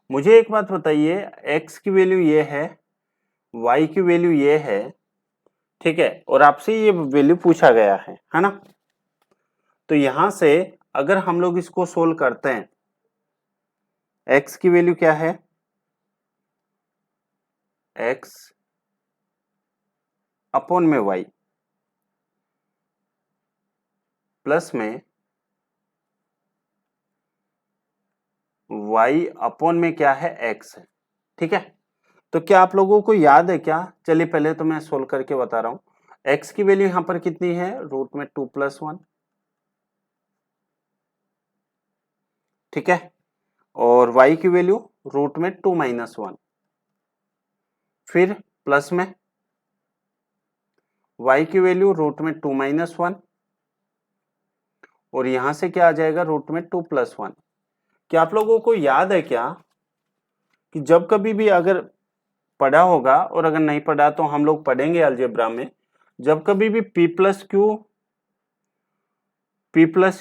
मुझे एक बात बताइए, x की वैल्यू ये है, y की वैल्यू ये है, ठीक है, और आपसे ये वैल्यू पूछा गया है ना। तो यहां से अगर हम लोग इसको सोल्व करते हैं, x की वैल्यू क्या है, x अपॉन में y प्लस में y अपॉन में क्या है, x है। ठीक है, तो क्या आप लोगों को याद है क्या? चलिए पहले तो मैं सोल्व करके बता रहा हूं। x की वैल्यू यहां पर कितनी है, रूट में 2+1। ठीक है, और y की वैल्यू रूट में 2-1, फिर प्लस में y की वैल्यू रूट में 2-1, और यहां से क्या आ जाएगा, रूट में 2+1। क्या आप लोगों को याद है क्या कि जब कभी भी अगर पढ़ा होगा, और अगर नहीं पढ़ा तो हम लोग पढ़ेंगे अलजेब्रा में, जब कभी भी p plus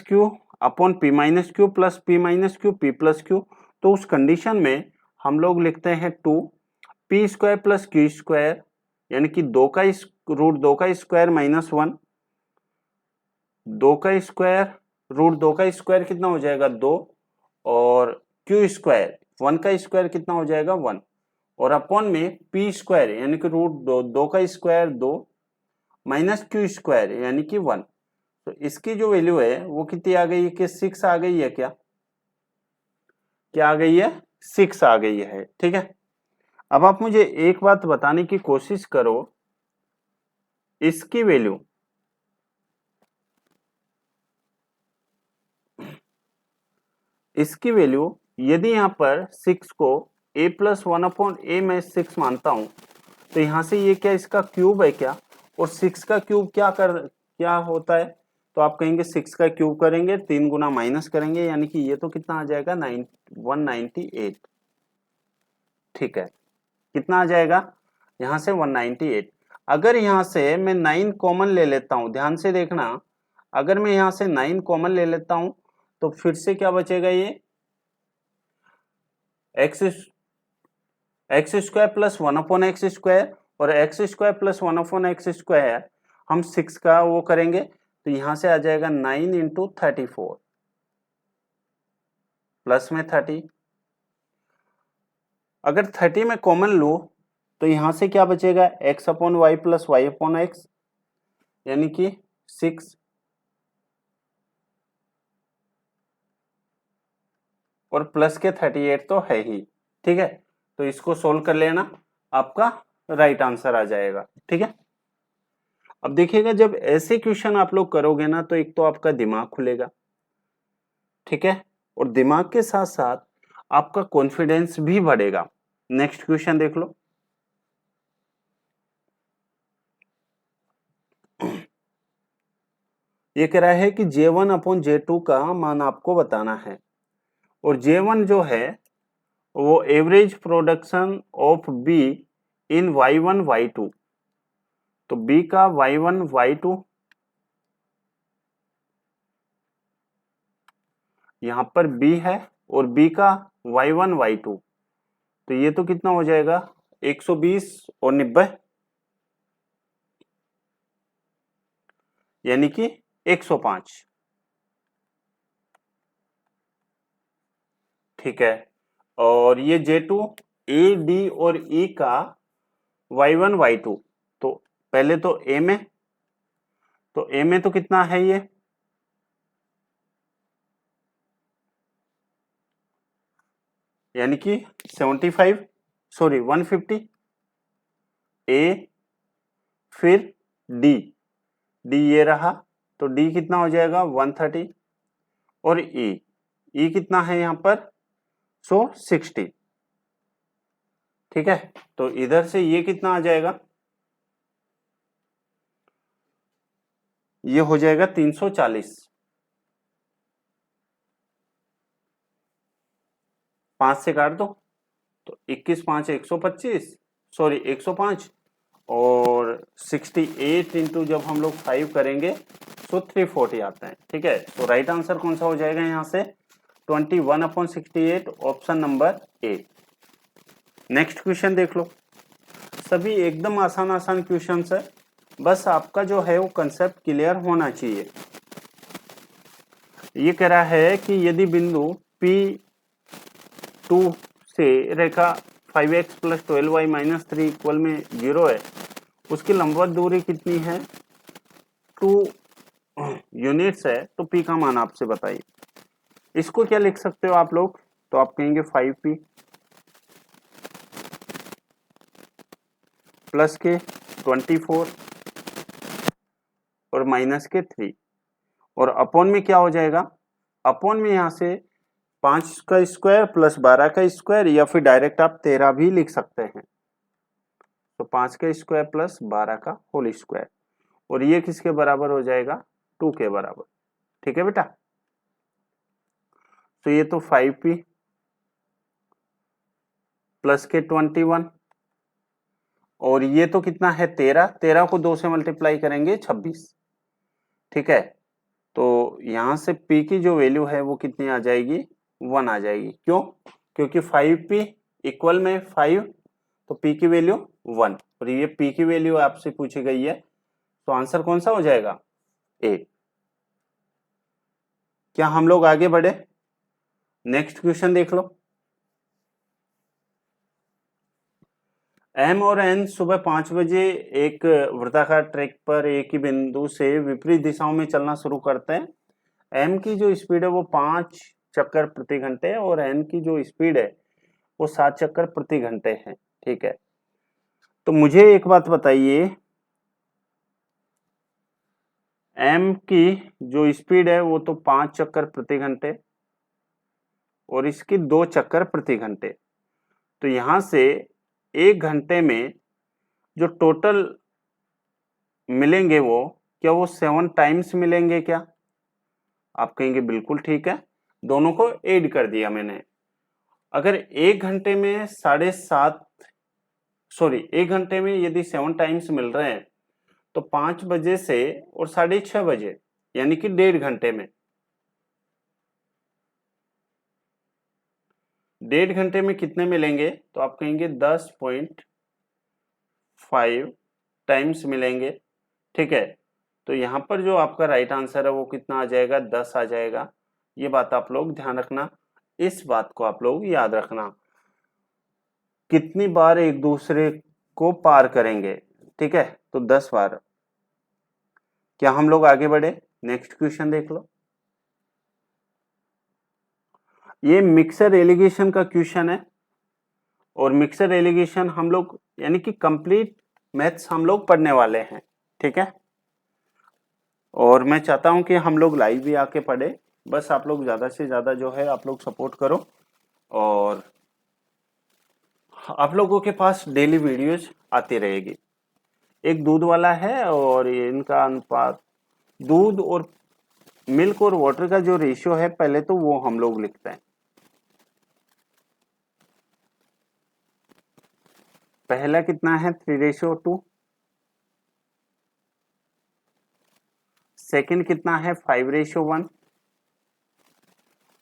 Q upon p minus Q plus p minus Q p plus Q, तो उस कंडीशन में हम लोग लिखते हैं 2p² प्लस q², यानी कि रूट 2 का स्क्वायर माइनस 1, 2 का स्क्वायर रूट 2 का स्क्वायर कितना हो जाएगा, 2, और q² 1 का स्क्वायर कितना हो जाएगा, 1, और अपॉन में p² यानी कि रूट 2 का स्क्वायर 2 माइनस q² यानी कि 1। तो इसकी जो वैल्यू है वो कितनी आ गई है कि 6 आ गई है, क्या आ गई है, 6 आ गई है। ठीक है, अब आप मुझे एक बात बताने की कोशिश करो, इसकी वैल्यू यदि यहां पर 6 को a+1/a मैं 6 मानता हूं, तो यहां से ये क्या इसका क्यूब है क्या, और 6 का क्यूब क्या होता है, तो आप कहेंगे 6 का क्यूब करेंगे 3 गुना माइनस करेंगे, यानी कि ये तो कितना आ जाएगा 198। ठीक है, कितना आ जाएगा यहां से 198। अगर यहां से मैं 9 कॉमन ले लेता हूं, ध्यान से देखना, अगर मैं यहां से 9 कॉमन ले लेता हूं तो फिर से क्या बचेगा, ये x² प्लस 1/x², और x² प्लस 1/x², हम 6 का वो करेंगे तो यहां से आ जाएगा 9 इंटू 34 प्लस में 30। अगर 30 में कॉमन लो तो यहां से क्या बचेगा, x/y प्लस y/x, यानी कि 6, और प्लस के 38 तो है ही। ठीक है, तो इसको सोल्व कर लेना, आपका राइट आंसर आ जाएगा। ठीक है, अब देखिएगा जब ऐसे क्वेश्चन आप लोग करोगे ना, तो एक तो आपका दिमाग खुलेगा, ठीक है, और दिमाग के साथ साथ आपका कॉन्फिडेंस भी बढ़ेगा। नेक्स्ट क्वेश्चन देख लो। ये कह रहा है कि J1/J2 का मान आपको बताना है, और J1 जो है वो average production of B in Y1 Y2, तो B का Y1 Y2 यहां पर B है, और B का Y1 Y2, तो ये तो कितना हो जाएगा 120 और 90, यानी कि 105। ठीक है, और ये J2 A D और E का Y1 Y2, तो पहले तो A में तो कितना है ये, यानी कि 75, सॉरी 150, A, फिर D ये रहा, तो D कितना हो जाएगा 130, और E कितना है यहाँ पर 60। ठीक है, तो इधर से ये कितना आ जाएगा, ये हो जाएगा 340, 5 से काट दो, तो 21 5 125, सॉरी 105, और 68 इंटू जब हम लोग 5 करेंगे तो 340 आता है। ठीक है, तो राइट आंसर कौन सा हो जाएगा यहाँ से 21/68, option number A. Next question देख लो, सभी एकदम आसान आसान क्वेश्चन है, बस आपका जो है वो कंसेप्ट क्लियर होना चाहिए। ये कह रहा है कि यदि बिंदु P2 से रेखा 5x + 12y - 3 इक्वल में 0 है, उसकी लंबवत दूरी कितनी है? 2 यूनिट्स है, तो P का मान आपसे बताइए। इसको क्या लिख सकते हो आप लोग? तो आप कहेंगे 5P प्लस के 24 और माइनस के 3 और अपॉन में क्या हो जाएगा? अपॉन में यहां से 5 का स्क्वायर प्लस 12 का स्क्वायर, या फिर डायरेक्ट आप 13 भी लिख सकते हैं। तो 5 का स्क्वायर प्लस 12 का होल स्क्वायर, और ये किसके बराबर हो जाएगा? 2 के बराबर। ठीक है बेटा, तो ये तो 5P प्लस के 21, और ये तो कितना है? 13 को 2 से मल्टीप्लाई करेंगे 26। ठीक है, तो यहां से P की जो वैल्यू है वो कितनी आ जाएगी? 1 आ जाएगी। क्यों? क्योंकि 5P इक्वल में 5, तो P की वैल्यू 1, और ये P की वैल्यू आपसे पूछी गई है, तो आंसर कौन सा हो जाएगा? ए। क्या हम लोग आगे बढ़े? नेक्स्ट क्वेश्चन देख लो। M और N सुबह 5 बजे एक वृत्ताकार ट्रैक पर एक ही बिंदु से विपरीत दिशाओं में चलना शुरू करते हैं। M की जो स्पीड है वो 5 चक्कर प्रति घंटे है, और N की जो स्पीड है वो 7 चक्कर प्रति घंटे है। ठीक है, तो मुझे एक बात बताइए, M की जो स्पीड है वो तो 5 चक्कर प्रति घंटे और इसकी 2 चक्कर प्रति घंटे, तो यहां से 1 घंटे में जो टोटल मिलेंगे वो क्या वो 7 टाइम्स मिलेंगे क्या? आप कहेंगे बिल्कुल ठीक है, दोनों को ऐड कर दिया मैंने। अगर 1 घंटे में 1 घंटे में यदि 7 टाइम्स मिल रहे हैं, तो 5 बजे से और 6:30 बजे, यानी कि 1.5 घंटे में, 1.5 घंटे में कितने मिलेंगे? तो आप कहेंगे 10.5 टाइम्स मिलेंगे। ठीक है, तो यहाँ पर जो आपका राइट आंसर है वो कितना आ जाएगा? 10 आ जाएगा। ये बात आप लोग ध्यान रखना, इस बात को आप लोग याद रखना, कितनी बार एक दूसरे को पार करेंगे। ठीक है, तो 10 बार। क्या हम लोग आगे बढ़े? नेक्स्ट क्वेश्चन देख लो। ये मिक्सर एलिगेशन का क्वेश्चन है, और मिक्सर एलिगेशन हम लोग यानी कि कंप्लीट मैथ्स हम लोग पढ़ने वाले हैं। ठीक है, और मैं चाहता हूं कि हम लोग लाइव भी आके पढ़े, बस आप लोग ज्यादा से ज्यादा जो है आप लोग सपोर्ट करो, और आप लोगों के पास डेली वीडियोज आती रहेगी। एक दूध वाला है, और इनका अनुपात, दूध और मिल्क और वाटर का जो रेशियो है पहले तो वो हम लोग लिखते हैं। पहला कितना है? 3:2। सेकंड कितना है? 5:1।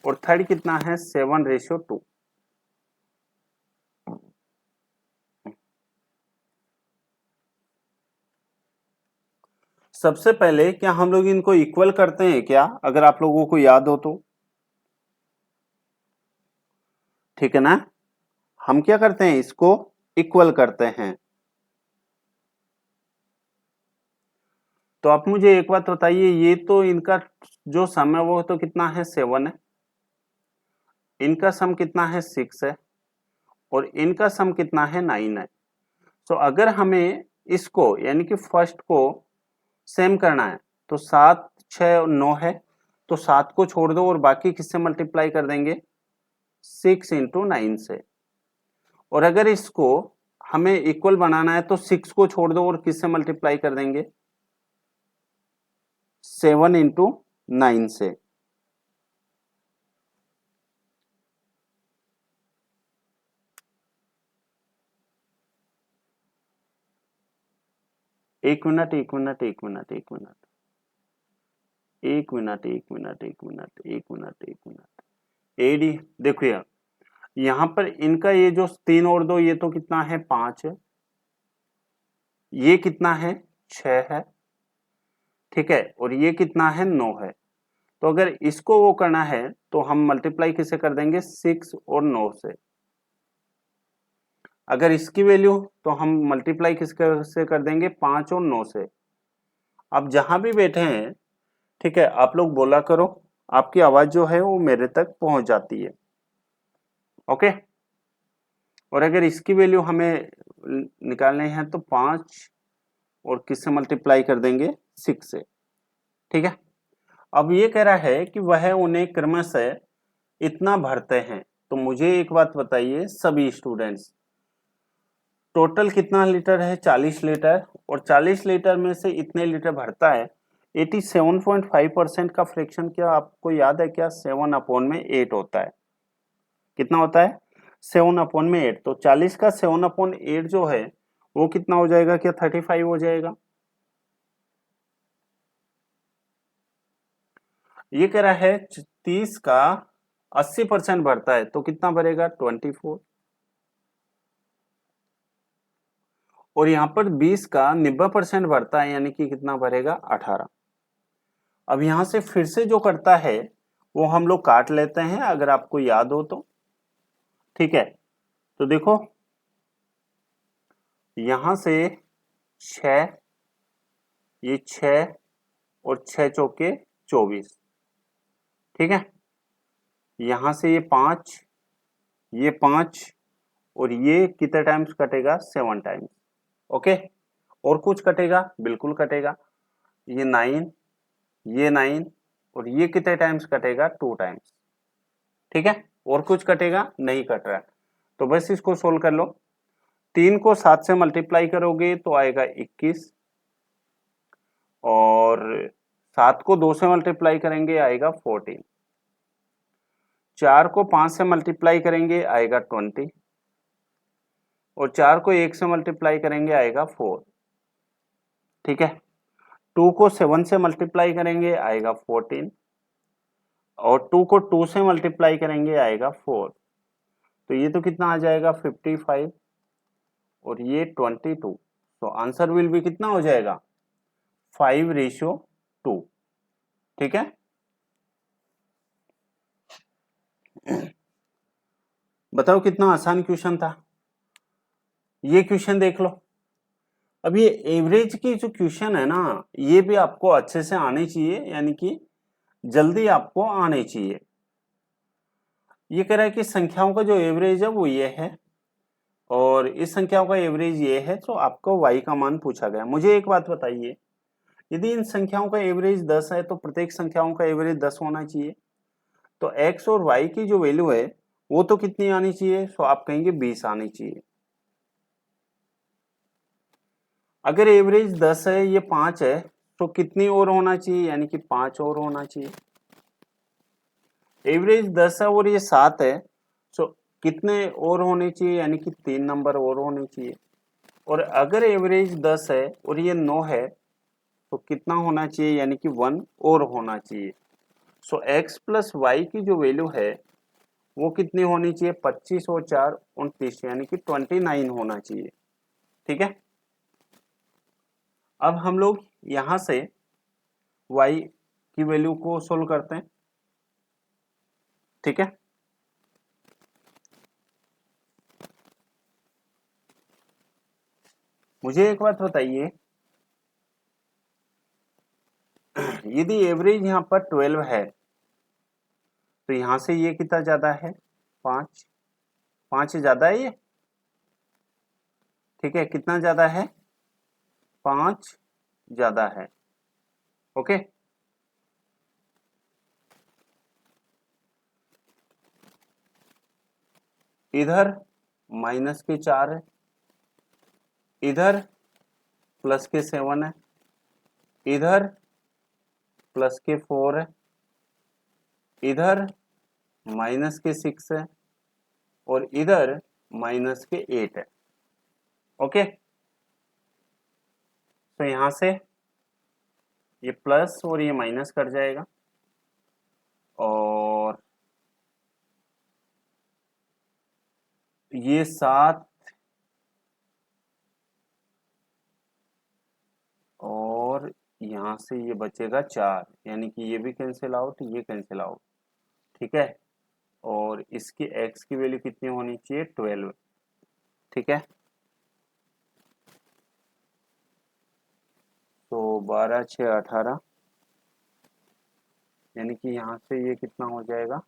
और थर्ड कितना है? 7:2। सबसे पहले क्या हम लोग इनको इक्वल करते हैं क्या? अगर आप लोगों को याद हो तो, ठीक है ना, हम क्या करते हैं? इसको इक्वल करते हैं। तो आप मुझे एक बात बताइए, ये तो इनका जो सम है वो तो कितना है? 7 है, इनका सम कितना है? 6 है, और इनका सम कितना है? 9 है। तो अगर हमें इसको यानी कि फर्स्ट को सेम करना है, तो 7, 6 और 9 है, तो 7 को छोड़ दो और बाकी किससे मल्टीप्लाई कर देंगे? 6 × 9 से। और अगर इसको हमें इक्वल बनाना है तो 6 को छोड़ दो और किससे मल्टीप्लाई कर देंगे? 7 × 9 से। एक मिनट, एक मिनट, एक मिनट, एक मिनट, एक मिनट, एक मिनट, एक मिनट, एक मिनट, एक मिनट। एडी देखो यार, यहाँ पर इनका ये जो 3 और 2, ये तो कितना है? 5 है। ये कितना है? 6 है, ठीक है, और ये कितना है 9 है। तो अगर इसको वो करना है तो हम मल्टीप्लाई किसे कर देंगे 6 और 9 से। अगर इसकी वैल्यू तो हम मल्टीप्लाई किससे कर देंगे 5 और 9 से। अब जहां भी बैठे हैं, ठीक है, आप लोग बोला करो, आपकी आवाज जो है वो मेरे तक पहुंच जाती है। ओके। और अगर इसकी वैल्यू हमें निकालने हैं तो 5 और किससे मल्टीप्लाई कर देंगे 6 से, ठीक है। अब ये कह रहा है कि वह उन्हें क्रमशः इतना भरते हैं। तो मुझे एक बात बताइए सभी स्टूडेंट्स, टोटल कितना लीटर है 40 लीटर, और 40 लीटर में से इतने लीटर भरता है। 87.5% का फ्रैक्शन क्या आपको याद है क्या? 7/8 होता है। कितना होता है? 7/8। तो 40 का 7/8 जो है वो कितना हो जाएगा? क्या 35 हो जाएगा? ये कह रहा है 30 का 80% भरता है तो कितना भरेगा? 24। और यहाँ पर 20 का 90% भरता है यानी कि कितना भरेगा? 18। अब यहां से फिर से जो करता है वो हम लोग काट लेते हैं अगर आपको याद हो तो, ठीक है। तो देखो यहां से 6, ये 6 और 6 चौके 24, ठीक है। यहां से ये 5, ये 5 और ये कितने टाइम्स कटेगा? 7 टाइम्स। ओके। और कुछ कटेगा? बिल्कुल कटेगा। ये 9, ये 9 और ये कितने टाइम्स कटेगा? 2 टाइम्स, ठीक है। और कुछ कटेगा? नहीं कट रहा है। तो बस इसको सोल्व कर लो। 3 को 7 से मल्टीप्लाई करोगे तो आएगा 21, और 7 को 2 से मल्टीप्लाई करेंगे आएगा 14, 4 को 5 से मल्टीप्लाई करेंगे आएगा 20, और 4 को 1 से मल्टीप्लाई करेंगे आएगा 4, ठीक है। 2 को 7 से मल्टीप्लाई करेंगे आएगा 14, और 2 को 2 से मल्टीप्लाई करेंगे आएगा 4। तो ये तो कितना आ जाएगा? 55 और ये 22। तो आंसर विल भी कितना हो जाएगा? 5:2, ठीक है। बताओ कितना आसान क्वेश्चन था। ये क्वेश्चन देख लो। अब ये एवरेज की जो क्वेश्चन है ना, ये भी आपको अच्छे से आने चाहिए, यानी कि जल्दी आपको आने चाहिए। ये कह रहा है कि संख्याओं का जो एवरेज है वो ये है, और इस संख्याओं का एवरेज ये है, तो आपको y का मान पूछा गया। मुझे एक बात बताइए, यदि इन संख्याओं का एवरेज 10 है तो प्रत्येक संख्याओं का एवरेज 10 होना चाहिए। तो x और y की जो वैल्यू है वो तो कितनी आनी चाहिए? तो आप कहेंगे 20 आनी चाहिए। अगर एवरेज 10 है, ये 5 है, तो कितनी और होना चाहिए? यानी कि 5 और होना चाहिए। एवरेज 10 है और ये 7 है, तो कितने और होने चाहिए? यानी कि 3 नंबर और होने चाहिए। और अगर एवरेज 10 है और ये 9 है, तो कितना होना चाहिए? यानी कि 1 और होना चाहिए। सो x प्लस वाई की जो वैल्यू है वो कितनी होनी चाहिए? 25 और 4 29, यानी कि 29 होना चाहिए, ठीक है। अब हम लोग यहां से y की वैल्यू को सोल्व करते हैं, ठीक है। मुझे एक बात बताइए, यदि एवरेज यहाँ पर 12 है तो यहां से ये कितना ज्यादा है? 5। 5 ज्यादा है ये, ठीक है। कितना ज्यादा है? 5 ज्यादा है, ओके। इधर माइनस के 4 है, इधर प्लस के 7 है, इधर प्लस के 4 है, इधर माइनस के 6 है, और इधर माइनस के 8 है, ओके। तो यहां से ये प्लस और ये माइनस कट जाएगा, और ये 7 यहाँ से ये बचेगा 4, यानी कि ये भी कैंसिल आउट, ये कैंसिल आउट। ठीक है, और इसकी x की वैल्यू कितनी होनी चाहिए, 12। ठीक है, तो 12 6 18, यानी कि यहाँ से ये कितना हो जाएगा,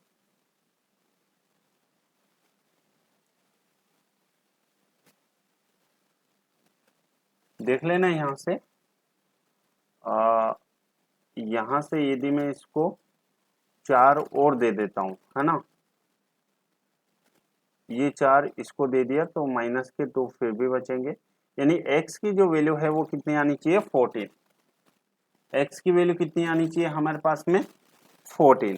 देख लेना यहाँ से। आ, यहाँ से यदि मैं इसको 4 और दे देता हूँ, है ना, ये 4 इसको दे दिया तो माइनस के 2 फिर भी बचेंगे, यानी x की जो वैल्यू है वो कितनी आनी चाहिए, 14। x की वैल्यू कितनी आनी चाहिए हमारे पास में, 14।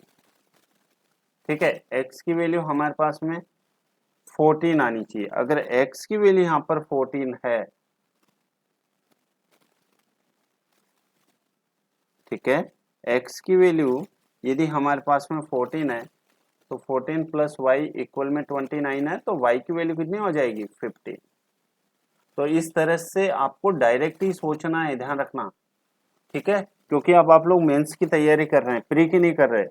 ठीक है, x की वैल्यू हमारे पास में 14 आनी चाहिए। अगर x की वैल्यू यहाँ पर 14 है, ठीक है, x की वैल्यू यदि हमारे पास में 14 है, तो 14 प्लस वाई इक्वल में 29 है, तो y की वैल्यू कितनी हो जाएगी, 15। तो इस तरह से आपको डायरेक्ट ही सोचना है, ध्यान रखना। ठीक है, क्योंकि अब आप लोग मेंस की तैयारी कर रहे हैं, प्री की नहीं कर रहे।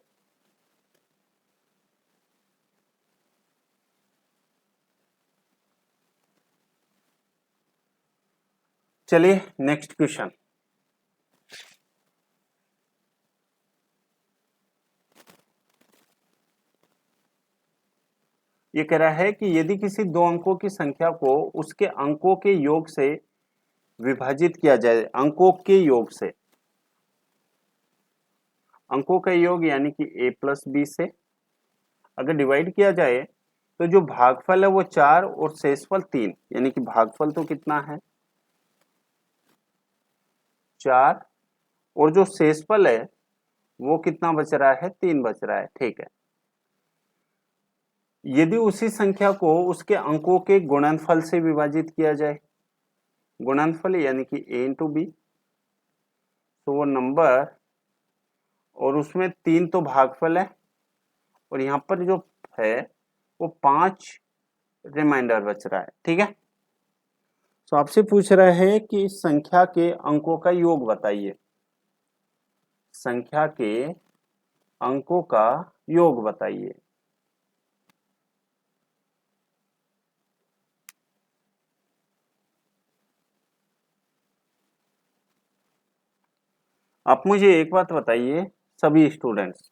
चलिए नेक्स्ट क्वेश्चन। ये कह रहा है कि यदि किसी दो अंकों की संख्या को उसके अंकों के योग से विभाजित किया जाए, अंकों के योग से, अंकों का योग यानी कि a प्लस बी से अगर डिवाइड किया जाए, तो जो भागफल है वो 4 और शेषफल 3, यानी कि भागफल तो कितना है, 4, और जो शेषफल है वो कितना बच रहा है, 3 बच रहा है। ठीक है, यदि उसी संख्या को उसके अंकों के गुणनफल से विभाजित किया जाए, गुणनफल यानी कि a इंटू बी, तो वो नंबर, और उसमें 3 तो भागफल है, और यहाँ पर जो है वो 5 रिमाइंडर बच रहा है। ठीक है, तो आपसे पूछ रहा है कि इस संख्या के अंकों का योग बताइए, संख्या के अंकों का योग बताइए। आप मुझे एक बात बताइए सभी स्टूडेंट्स,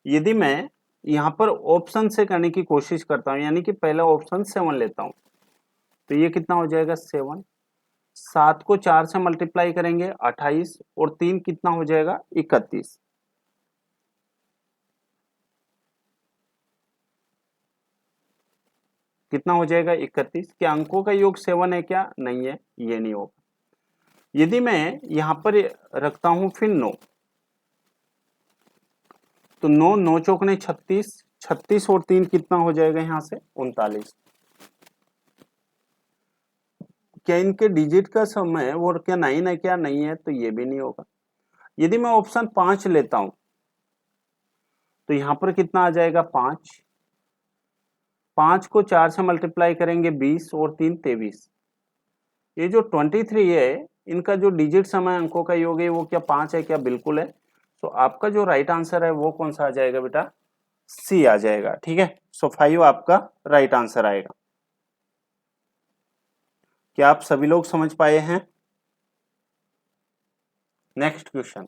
यदि मैं यहाँ पर ऑप्शन से करने की कोशिश करता हूँ, यानी कि पहला ऑप्शन 7 लेता हूँ, तो ये कितना हो जाएगा, 7। 7 को 4 से मल्टीप्लाई करेंगे 28, और 3 कितना हो जाएगा, 31। कितना हो जाएगा, 31। क्या अंकों का योग 7 है क्या, नहीं है, ये नहीं होगा। यदि मैं यहाँ पर रखता हूं फिर 9, तो 9 9 चौकने 36, 36 और 3 कितना हो जाएगा यहाँ से, 39। क्या इनके डिजिट का समय वो क्या 9 है क्या, नहीं है, तो ये भी नहीं होगा। यदि मैं ऑप्शन 5 लेता हूं, तो यहां पर कितना आ जाएगा, 5। 5 को 4 से मल्टीप्लाई करेंगे 20, और 3 23। ये जो 23 है, इनका जो डिजिट समय अंकों का योग है वो क्या 5 है क्या, बिल्कुल है। तो आपका जो राइट आंसर है वो कौन सा आ जाएगा बेटा, सी आ जाएगा। ठीक है, सो 5 आपका राइट आंसर आएगा। क्या आप सभी लोग समझ पाए हैं? नेक्स्ट क्वेश्चन,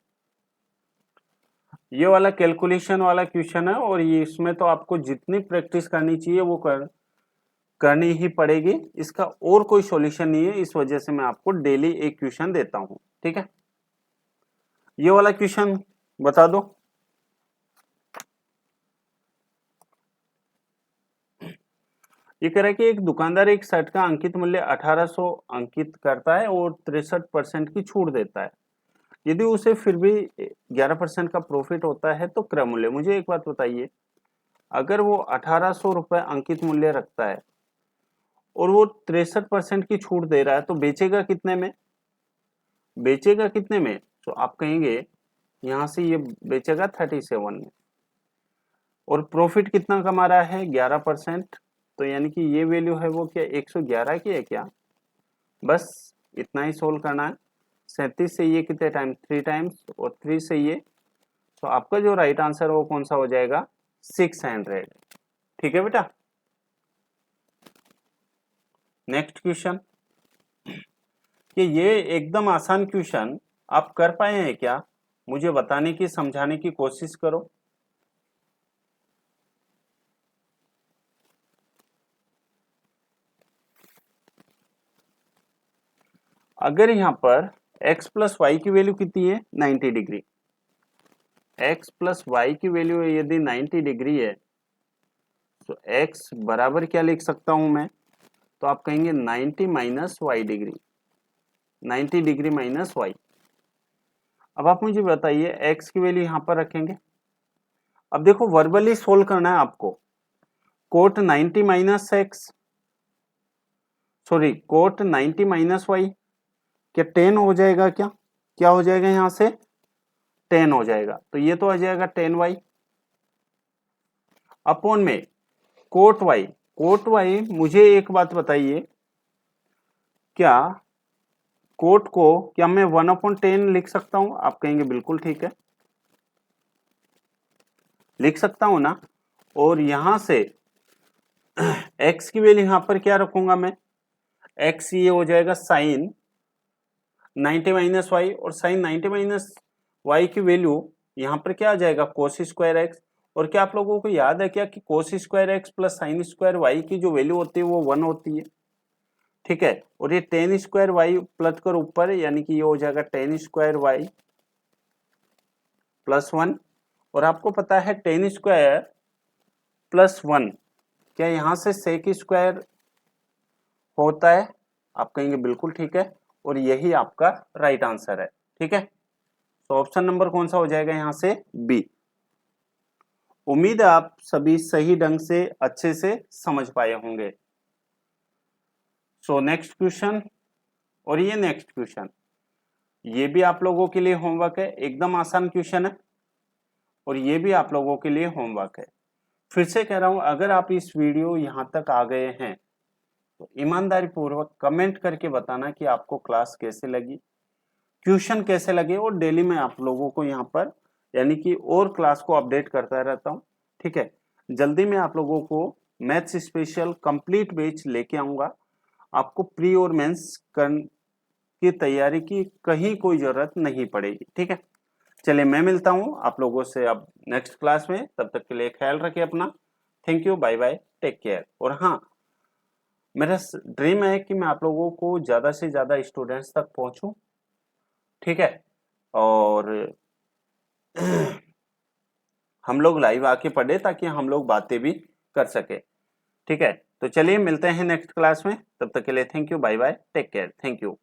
ये वाला कैलकुलेशन वाला क्वेश्चन है, और ये इसमें तो आपको जितनी प्रैक्टिस करनी चाहिए वो करनी ही पड़ेगी। इसका और कोई सॉल्यूशन नहीं है, इस वजह से मैं आपको डेली एक क्वेश्चन देता हूं। ठीक है, ये वाला क्वेश्चन बता दो। ये कह रहा है कि एक दुकानदार एक शर्ट का अंकित मूल्य 1800 अंकित करता है और 63% की छूट देता है। यदि उसे फिर भी 11% का प्रॉफिट होता है तो क्रय मूल्य। मुझे एक बात बताइए, अगर वो 1800 रुपए अंकित मूल्य रखता है और वो 63% की छूट दे रहा है, तो बेचेगा कितने में, बेचेगा कितने में, तो आप कहेंगे यहां से ये बेचेगा 37 में। और प्रॉफिट कितना कमा रहा है 11%, तो यानी कि ये वैल्यू है वो क्या 111 की है क्या? बस इतना ही सोल्व करना है। 37 से ये कितने टाइम 3 टाइम्स और 3 से ये, तो आपका जो राइट आंसर है वो कौन सा हो जाएगा 600। ठीक है बेटा। नेक्स्ट क्वेश्चन, कि ये एकदम आसान क्वेश्चन आप कर पाए हैं क्या? मुझे बताने की समझाने की कोशिश करो। अगर यहाँ पर x प्लस वाई की वैल्यू कितनी है 90 डिग्री, x प्लस वाई की वैल्यू यदि 90 डिग्री है तो x बराबर क्या लिख सकता हूं मैं? तो आप कहेंगे 90 minus Y degree, 90 degree minus Y. अब आप मुझे बताइए x की वैल्यू यहां पर रखेंगे। अब देखो वर्बली सोल्व करना है आपको। Cot 90 minus X, sorry cot 90 minus Y, क्या 10 हो जाएगा? क्या क्या हो जाएगा यहां से 10 हो जाएगा, तो ये तो आ जाएगा 10y अपॉन में कोट वाई। कोट वाई, मुझे एक बात बताइए, क्या कोट को क्या मैं 1/10 लिख सकता हूं? आप कहेंगे बिल्कुल ठीक है, लिख सकता हूं ना। और यहां से x की वैल्यू यहां पर क्या रखूंगा मैं? x ये हो जाएगा साइन 90 माइनस वाई, और साइन 90 माइनस वाई की वैल्यू यहां पर क्या आ जाएगा कोस स्क्वायर एक्स। और क्या आप लोगों को याद है क्या कि cos square X plus sine square Y की जो वैल्यू होती है वो 1 होती है। ठीक है, और ये टेन स्क्वायर वाई प्लस कर ऊपर, यानी कि ये हो जाएगा टेन स्क्वायर वाई प्लस 1। और आपको पता है टेन स्क्वायर प्लस 1 क्या यहां से सेक स्क्वायर होता है? आप कहेंगे बिल्कुल ठीक है, और यही आपका राइट आंसर है। ठीक है, तो ऑप्शन नंबर कौन सा हो जाएगा यहां से बी। उम्मीद है आप सभी सही ढंग से अच्छे से समझ पाए होंगे। सो नेक्स्ट क्वेश्चन, और ये नेक्स्ट क्वेश्चन ये भी आप लोगों के लिए होमवर्क है, एकदम आसान क्वेश्चन है, और ये भी आप लोगों के लिए होमवर्क है। फिर से कह रहा हूं, अगर आप इस वीडियो यहां तक आ गए हैं तो ईमानदारी पूर्वक कमेंट करके बताना कि आपको क्लास कैसे लगी, क्वेश्चन कैसे लगे। और डेली मैं आप लोगों को यहाँ पर यानी कि और क्लास को अपडेट करता रहता हूँ। ठीक है, जल्दी मैं आप लोगों को मैथ्स स्पेशल कंप्लीट बैच लेके आऊंगा। आपको प्री और मेंस की तैयारी की कहीं कोई जरूरत नहीं पड़ेगी। ठीक है, चलिए मैं मिलता हूँ आप लोगों से अब नेक्स्ट क्लास में। तब तक के लिए ख्याल रखिए अपना। Thank you, bye bye, take care. और हाँ, मेरा ड्रीम है कि मैं आप लोगों को ज्यादा से ज्यादा स्टूडेंट्स तक पहुंचूं। ठीक है, और हम लोग लाइव आके पढ़े ताकि हम लोग बातें भी कर सके। ठीक है, तो चलिए मिलते हैं नेक्स्ट क्लास में। तब तक के लिए thank you, bye bye, take care, thank you.